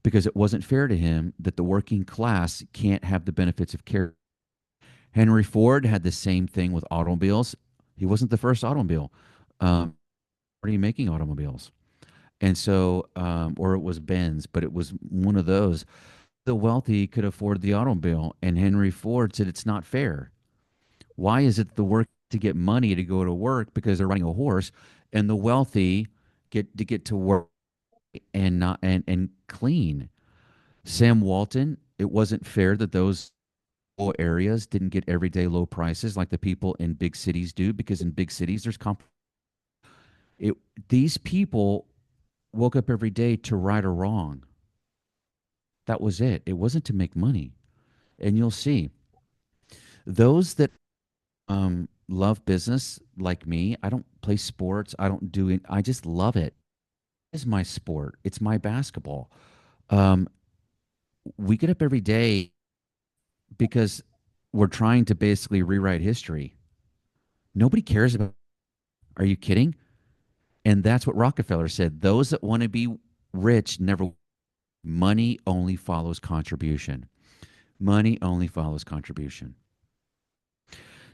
because it wasn't fair to him that the working class can't have the benefits of kerosene. Henry Ford had the same thing with automobiles. He wasn't the first automobile. Already making automobiles. And so, or it was Benz, but it was one of those. The wealthy could afford the automobile. And Henry Ford said it's not fair. Why is it the work to get money to go to work because they're riding a horse, and the wealthy get to work and not and clean? Sam Walton, it wasn't fair that those rural areas didn't get everyday low prices like the people in big cities do, because in big cities there's it, these people woke up every day to right or wrong. That was it. It wasn't to make money. And you'll see those that love business like me. I don't play sports. I don't do it. I just love it. It's my sport. It's my basketball. Um, we get up every day because we're trying to basically rewrite history. Nobody cares about. Are you kidding? And that's what Rockefeller said. Those that want to be rich never. Money only follows contribution. Money only follows contribution.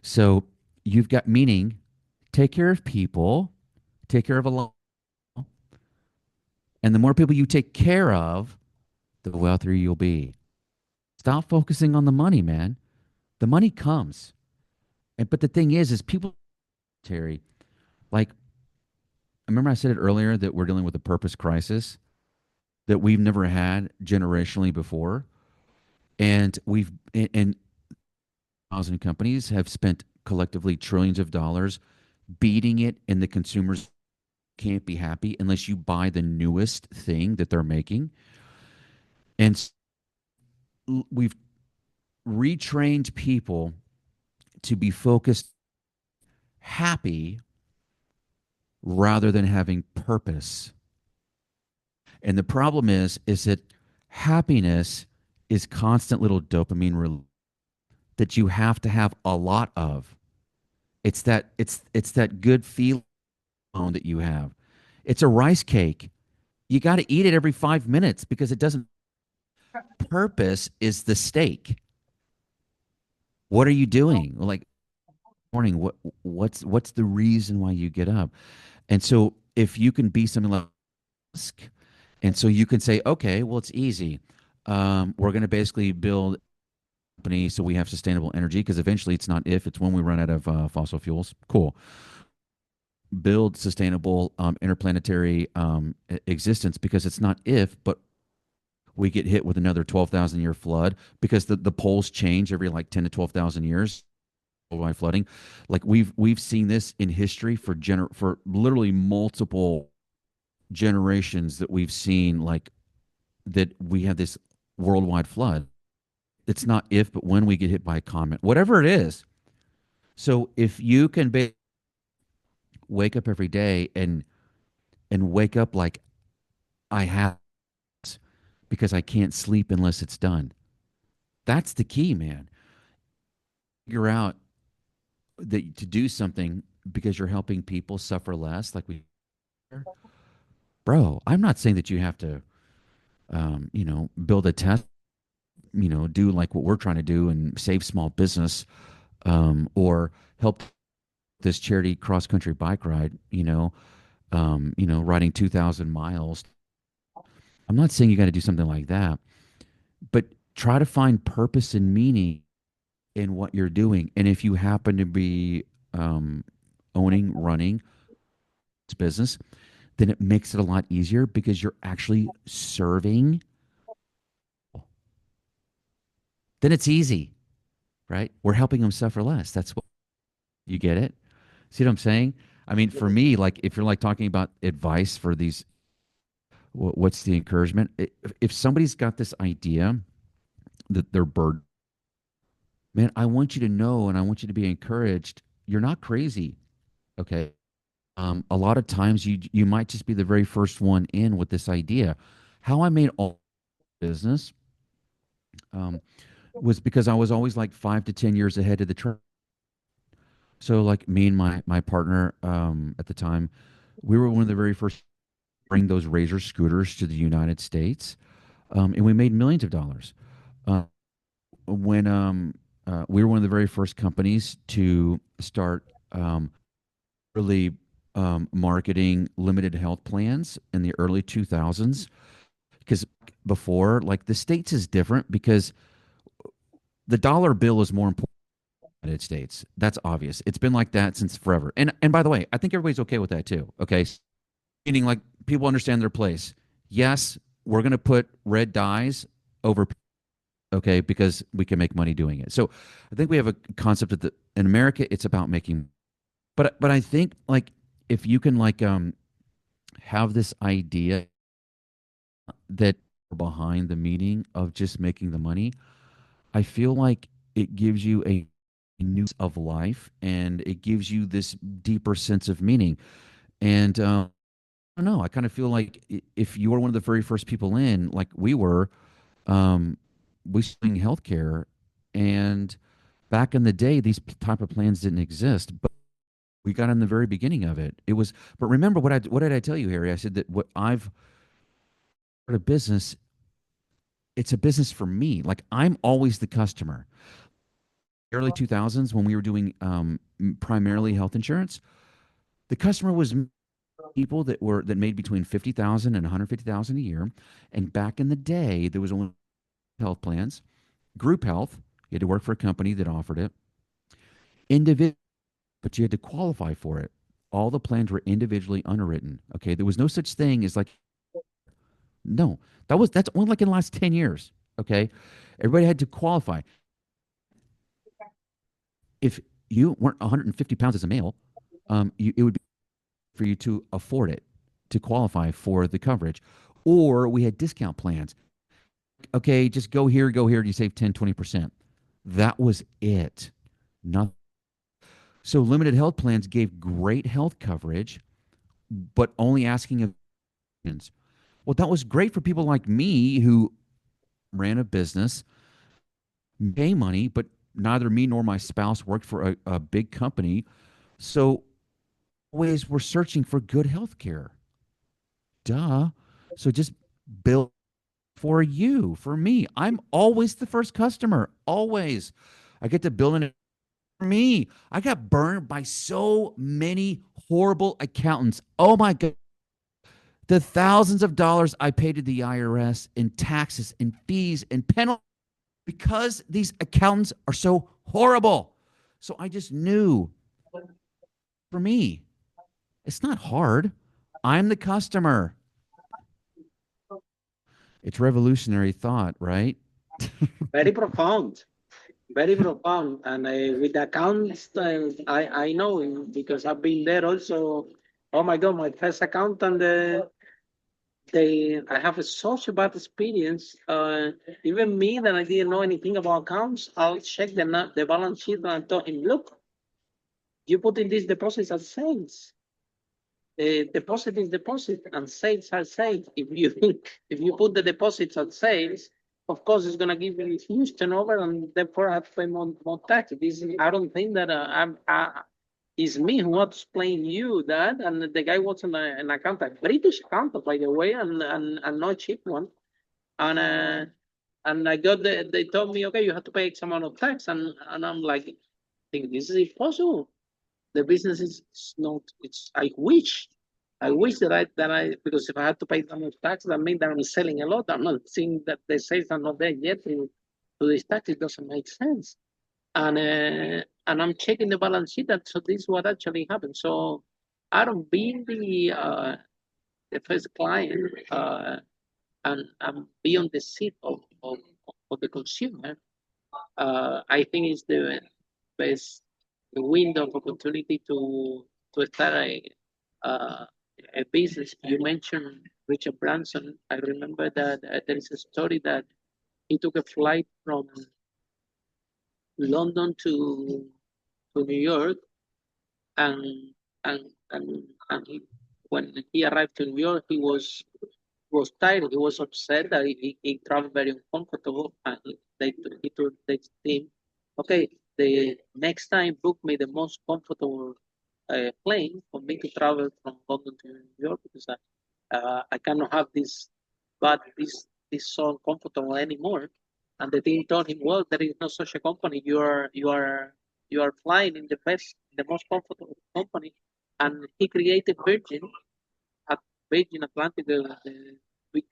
So you've got, meaning, take care of people, take care of a lot, and the more people you take care of, the wealthier you'll be. Stop focusing on the money, man. The money comes. And but the thing is people, Terry, like, remember I said it earlier that we're dealing with a purpose crisis that we've never had generationally before. And and housing companies have spent collectively trillions of dollars beating it, and the consumers can't be happy unless you buy the newest thing that they're making. And we've retrained people to be focused, happy, rather than having purpose. And the problem is that happiness is constant little dopamine release that you have to have a lot of. It's that good feeling that you have. It's a rice cake. You got to eat it every 5 minutes because it doesn't. Purpose is the steak. What are you doing? Like, morning. What's the reason why you get up? And so if you can be something like, and so you can say, okay, well, it's easy. We're going to basically build a company so we have sustainable energy, because eventually it's not if, it's when we run out of fossil fuels. Cool. Build sustainable interplanetary existence, because it's not if, but we get hit with another 12,000 year flood, because the poles change every like 10 to 12,000 years by flooding. Like we've seen this in history for literally multiple generations, that we've seen, like, that we have this worldwide flood. It's not if, but when we get hit by a comet, whatever it is. So if you can wake up every day and wake up like, I have, because I can't sleep unless it's done. That's the key, man. Figure out that to do something because you're helping people suffer less, like we, bro. I'm not saying that you have to, build a test, do like what we're trying to do and save small business, or help this charity cross country bike ride, riding 2,000 miles. I'm not saying you got to do something like that, but try to find purpose and meaning in what you're doing. And if you happen to be running this business, then it makes it a lot easier because you're actually serving. Then it's easy, right? We're helping them suffer less. That's what, you get it. See what I'm saying? I mean, for me, like, if you're like talking about advice for these, what's the encouragement? If somebody's got this idea that they're burdened, man, I want you to know, and I want you to be encouraged. You're not crazy, okay? A lot of times you might just be the very first one in with this idea. How I made all business um, was because I was always like 5 to 10 years ahead of the trend. So like me and my partner at the time, we were one of the very first to bring those Razor scooters to the United States, and we made millions of dollars. Uh, when we were one of the very first companies to start really marketing limited health plans in the early 2000s, because before, like, the states is different because the dollar bill is more important in the United States. That's obvious. It's been like that since forever. And by the way, I think everybody's okay with that too. Okay, meaning like people understand their place. Yes, we're going to put red dyes over, okay, because we can make money doing it. So I think we have a concept that in America it's about making, but I think like if you can like have this idea that behind the meaning of just making the money, I feel like it gives you a new of life, and it gives you this deeper sense of meaning. And I don't know, I kind of feel like if you were one of the very first people in, like we were, um, we doing healthcare, and back in the day, these type of plans didn't exist, but we got in the very beginning of it. It was, but remember what did I tell you, Harry? I said that what I've started a business, it's a business for me. Like I'm always the customer. Early 2000s when we were doing primarily health insurance, the customer was people that made between 50,000 and 150,000 a year. And back in the day, there was only health plans, group health. You had to work for a company that offered it. Individual, but you had to qualify for it. All the plans were individually underwritten. Okay, there was no such thing as like no. That's only like in the last 10 years. Okay, everybody had to qualify. If you weren't 150 pounds as a male, it would be for you to afford it, to qualify for the coverage. Or we had discount plans. Okay, just go here, you save 10, 20%. That was it. Not so limited health plans gave great health coverage, but only asking of opinions. Well, that was great for people like me who ran a business, pay money, but neither me nor my spouse worked for a big company. So always we're searching for good health care. Duh. So just build for you, for me. I'm always the first customer. Always. I get to build it for me. I got burned by so many horrible accountants. Oh my God. The thousands of dollars I paid to the IRS in taxes and fees and penalties because these accountants are so horrible. So I just knew for me, it's not hard. I'm the customer. It's revolutionary thought, right? Very profound. Very profound. And with the accounts, I know because I've been there also. Oh my God, my first accountant, I have a such a bad experience. Even me that I didn't know anything about accounts, I'll check the balance sheet and I told him, look, you put in these deposits as sales. Deposit is deposit and sales are sales. If you if you put the deposits as sales, of course it's gonna give you huge turnover and therefore I have to pay more tax. I don't think that it's me who was explaining you that, and the guy was an accountant, British accountant by the way, and not cheap one. And I got they told me, okay, you have to pay X amount of tax, and I'm like, think this is impossible. The business is not. It's I wish that I because if I had to pay that much tax, that means that I'm selling a lot. I'm not seeing that the sales are not there yet to this tax. It doesn't make sense. And I'm checking the balance sheet. That so this is what actually happened. So I don't being the first client and be on the seat of the consumer. I think it's the best window of opportunity to start uh, a business. You mentioned Richard Branson. I remember that there is a story that he took a flight from London to New York, and and when he arrived to New York, he was tired. He was upset that he traveled very uncomfortable, and he told the team, "Okay, the next time book me the most comfortable plane for me to travel from London to New York because I cannot have this so uncomfortable anymore." And the team told him, "Well, there is no such a company. You are flying in the most comfortable company." And he created at Virgin Atlantic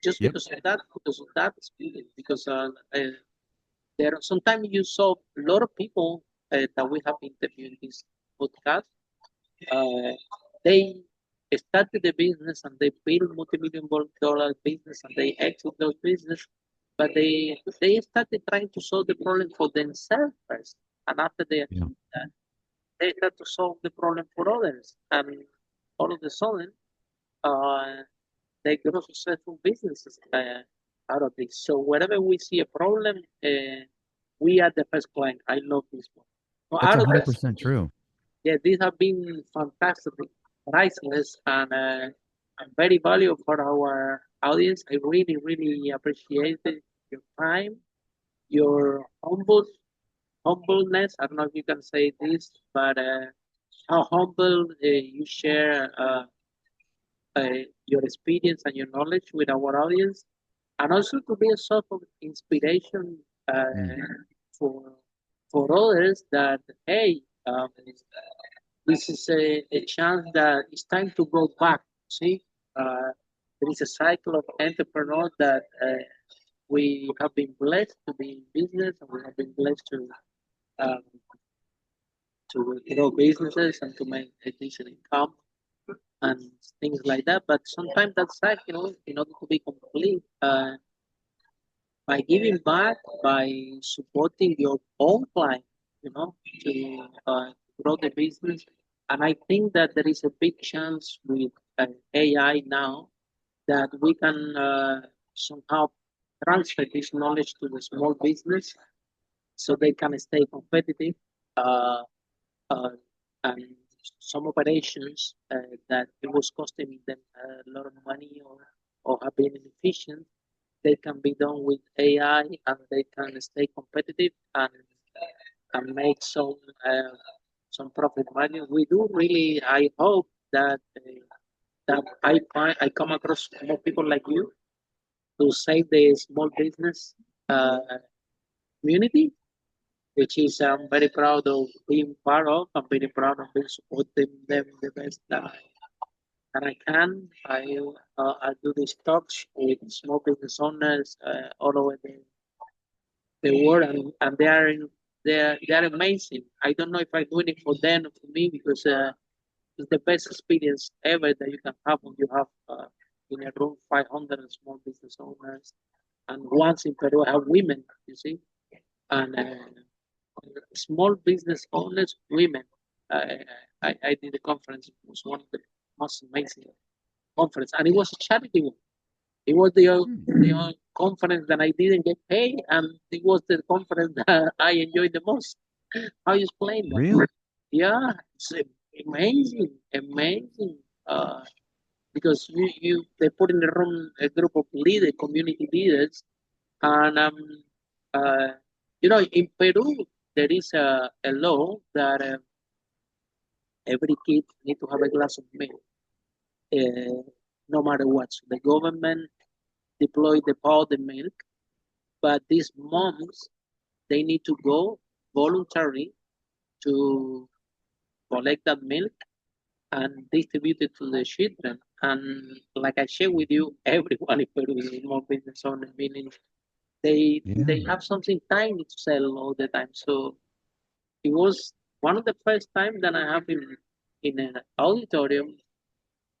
just Yep. because of that experience. Because there are sometimes you saw a lot of people that we have interviewed in this podcast. Uh, they started the business and they build multi-million dollar business and they exit those business, but they started trying to solve the problem for themselves first, and after they Yeah. achieved that, they start to solve the problem for others, and all of a sudden, uh, they grow successful businesses out of this. So wherever we see a problem, we are the first client. I love this one. So That's out of this, 100% true. yeah, these have been fantastic, priceless, and very valuable for our audience. I really, really appreciate your time, your humbleness. I don't know if you can say this, but how humble you share your experience and your knowledge with our audience, and also to be a sort of inspiration Mm. for others that hey, this is a chance that it's time to go back. See, there is a cycle of entrepreneurs that we have been blessed to be in business, and we have been blessed um, to grow businesses and to make a decent income and things like that. But sometimes that cycle, in order to be complete, by giving back, by supporting your own client, to grow the business. And I think that there is a big chance with AI now that we can somehow transfer this knowledge to the small business so they can stay competitive. Uh, uh, and some operations that it was costing them a lot of money or have been inefficient, they can be done with AI and they can stay competitive and make some profit money. We do really. I hope that I come across more people like you to save the small business uh, community, which is I'm very proud of being part of. I'm very proud of being supporting them the best that I can. I do these talks with small business owners all over the world, and they are amazing. I don't know if I'm doing it for them or for me because it's the best experience ever that you can have when you have in a room 500 small business owners, and once in Peru I have women, you see, and small business owners, women. I did a conference. It was one of the most amazing conference, and it was a charity one. It was the conference that I didn't get paid, and it was the conference that I enjoyed the most. How you explain that? Really? Yeah, it's amazing, amazing. Because you they put in the room a group of leaders, community leaders, and uh, in Peru there is a law that every kid need to have a glass of milk, no matter what. So the government deploy the powdered milk, but these moms they need to go voluntarily to collect that milk and distribute it to the children. And like I share with you, everyone in Peru is a small business owner, meaning they Yeah. have something tiny to sell all the time. So it was one of the first time that I have in an auditorium,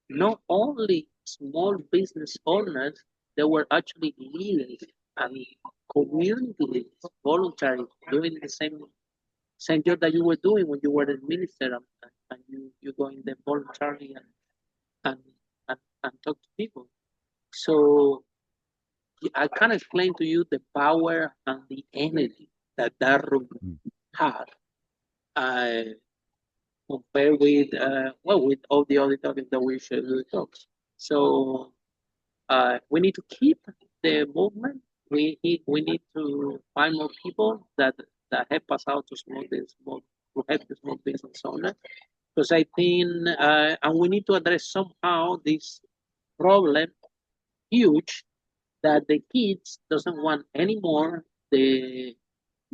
not only small business owners, they were actually leaders and community leaders, voluntary, doing the same job that you were doing when you were a minister, and you go in there voluntarily and, and talk to people. So I can explain to you the power and the energy that room Mm. had. Uh, compared with with all the other topics that we should talk. So we need to keep the movement. We need to find more people that help us out to to help the small business owner. Because I think and we need to address somehow this problem huge that the kids doesn't want anymore the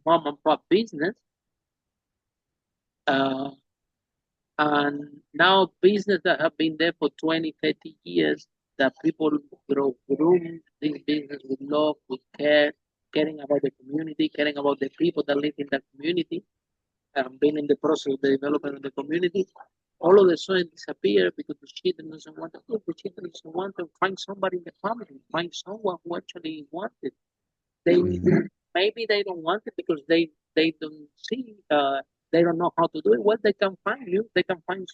mom and pop business. Uh, and now business that have been there for 20, 30 years, that people groom this business with love, with care, caring about the community, caring about the people that live in that community, and being in the process of the development of the community, all of a sudden disappear because the children doesn't want to go. The children doesn't want to find somebody in the family, find someone who actually wants it. They maybe they don't want it because they don't see they don't know how to do it. Well, they can find you. They can find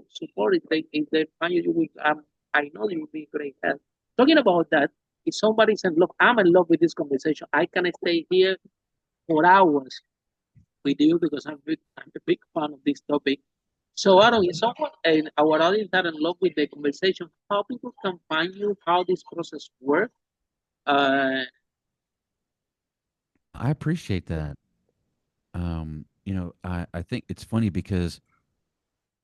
support if they find you. With I know you will be great help. Talking about that, if somebody said, "Look, I'm in love with this conversation. I can stay here for hours with you because I'm a big fan of this topic." So, Aaron, if someone and our audience are in love with the conversation, how people can find you, how this process works. Uh, I appreciate that. I think it's funny because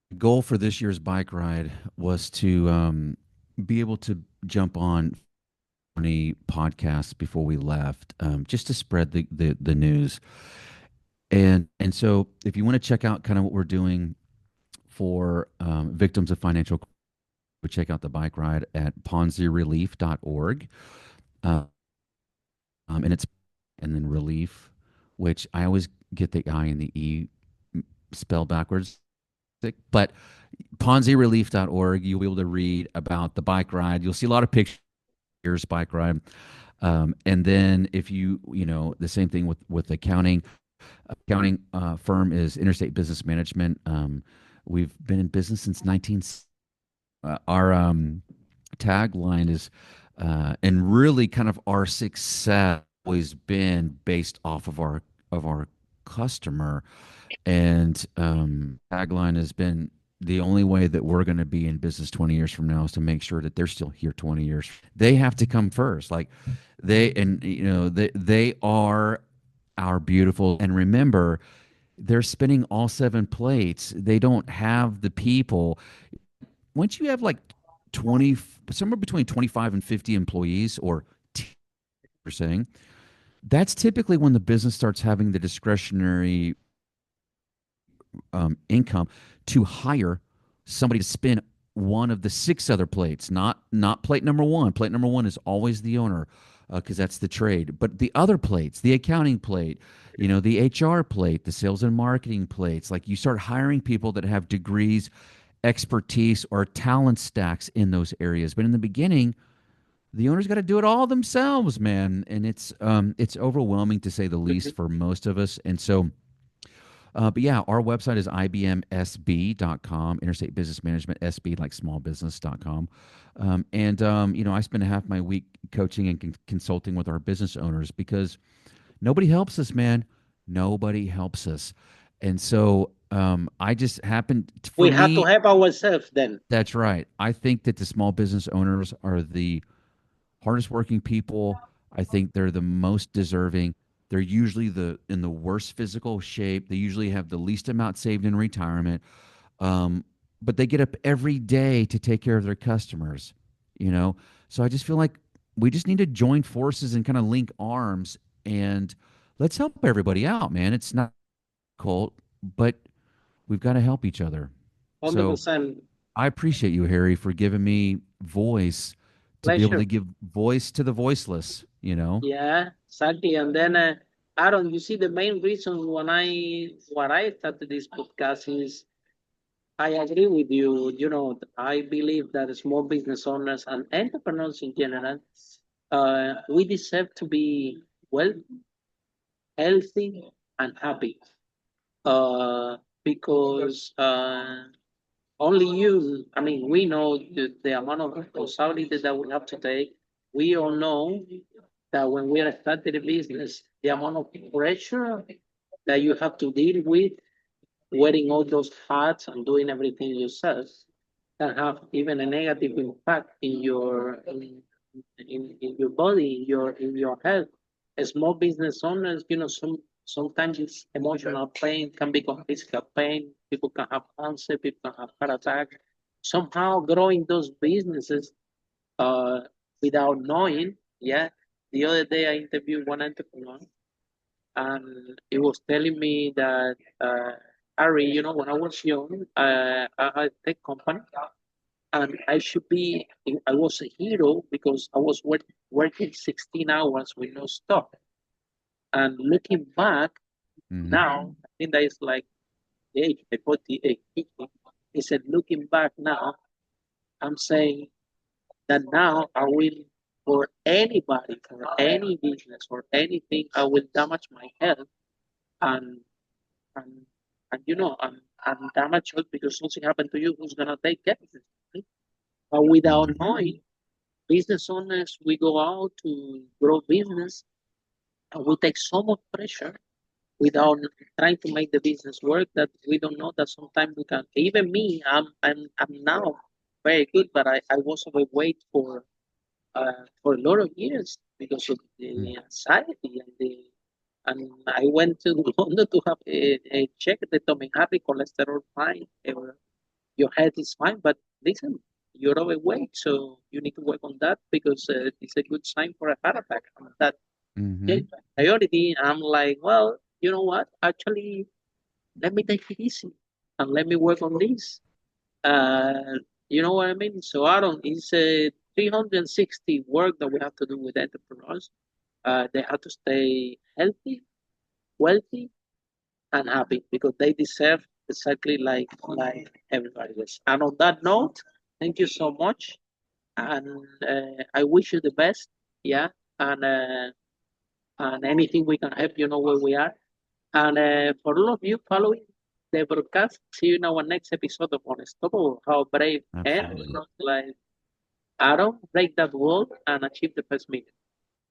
the goal for this year's bike ride was to be able to jump on 20 podcasts before we left, just to spread the news. And so if you want to check out kind of what we're doing for victims of financial crime, check out the bike ride at ponzirelief.org. Uh, and it's and then relief, which I always get the I and the E spelled backwards. But ponzirelief.org, you'll be able to read about the bike ride. You'll see a lot of pictures, bike ride. And then if the same thing with accounting. Accounting firm is Interstate Business Management. We've been in business since 19. Our tagline is, and really kind of our success always been based off of our customer, and tagline has been the only way that we're going to be in business 20 years from now is to make sure that they're still here 20 years. They have to come first. Like they are our beautiful, and remember, they're spinning all 7 plates. They don't have the people. Once you have like 20, somewhere between 25 and 50 employees, or you're saying, that's typically when the business starts having the discretionary income to hire somebody to spin one of the 6 other plates, not plate number 1. Plate number 1 is always the owner, because that's the trade. But the other plates, the accounting plate, the HR plate, the sales and marketing plates, like you start hiring people that have degrees, expertise, or talent stacks in those areas. But in the beginning, the owners got to do it all themselves, man, and it's overwhelming to say the least for most of us. And so, but yeah, our website is ibmsb.com, Interstate Business Management, SB like smallbusiness.com. I spend half my week coaching and consulting with our business owners because nobody helps us, man. Nobody helps us. And so I just happened we have to help ourselves then. That's right. I think that the small business owners are the hardest working people. I think they're the most deserving. They're usually in the worst physical shape. They usually have the least amount saved in retirement. But they get up every day to take care of their customers, So I just feel like we just need to join forces and kind of link arms, and let's help everybody out, man. It's not cold, but we've got to help each other. 100%. So I appreciate you, Harry, for giving me voice to be able to give voice to the voiceless, Yeah, exactly. And then, Aaron, you see, the main reason when I started this podcast is I agree with you. I believe that small business owners and entrepreneurs in general, we deserve to be well, healthy, and happy. Because only you, I mean, we know the amount of responsibility that we have to take. We all know that when we are starting a business, the amount of pressure that you have to deal with, wearing all those hats and doing everything yourself can have even a negative impact in your body, in your health. Small business owners, sometimes it's emotional pain can become physical pain. People can have cancer, people can have heart attack. Somehow growing those businesses uh, without knowing. Yeah. The other day I interviewed one entrepreneur and he was telling me that Ari, when I was young, I had a tech company and I was a hero because I was working 16 hours with no stop. And looking back Hmm. now, I think that is like the age, I 48. He said, looking back now, I'm saying that now I will, for anybody, for any business, or anything, I will damage my health and and and damage health because something happened to you. Who's gonna take care of it? Right? But without Hmm. knowing, business owners, we go out to grow business and we take so much pressure without trying to make the business work that we don't know that sometimes we can. Even me, I'm now very good, but I was overweight for a lot of years because of the anxiety and I went to London to have a check. They told me happy cholesterol fine, your health is fine, but listen, you're overweight, so you need to work on that because it's a good sign for a heart attack. And that Hmm. gave me priority. I'm like, well, you know what? Actually, let me take it easy and let me work on this. Uh, you know what I mean? So Aaron, it's a 360 work that we have to do with entrepreneurs. They have to stay healthy, wealthy, and happy because they deserve exactly like everybody else. And on that note, thank you so much, and I wish you the best. Yeah, and uh, and anything we can help, you know where we are. And for all of you following the broadcast, see you in our next episode of Unstoppable. How brave Absolutely. entrepreneurs like Aaron break that wall and achieve the first million.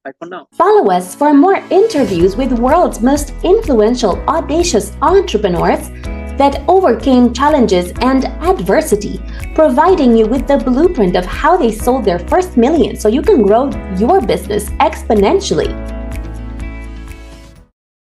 Bye for now. Follow us for more interviews with world's most influential, audacious entrepreneurs that overcame challenges and adversity, providing you with the blueprint of how they sold their first million so you can grow your business exponentially.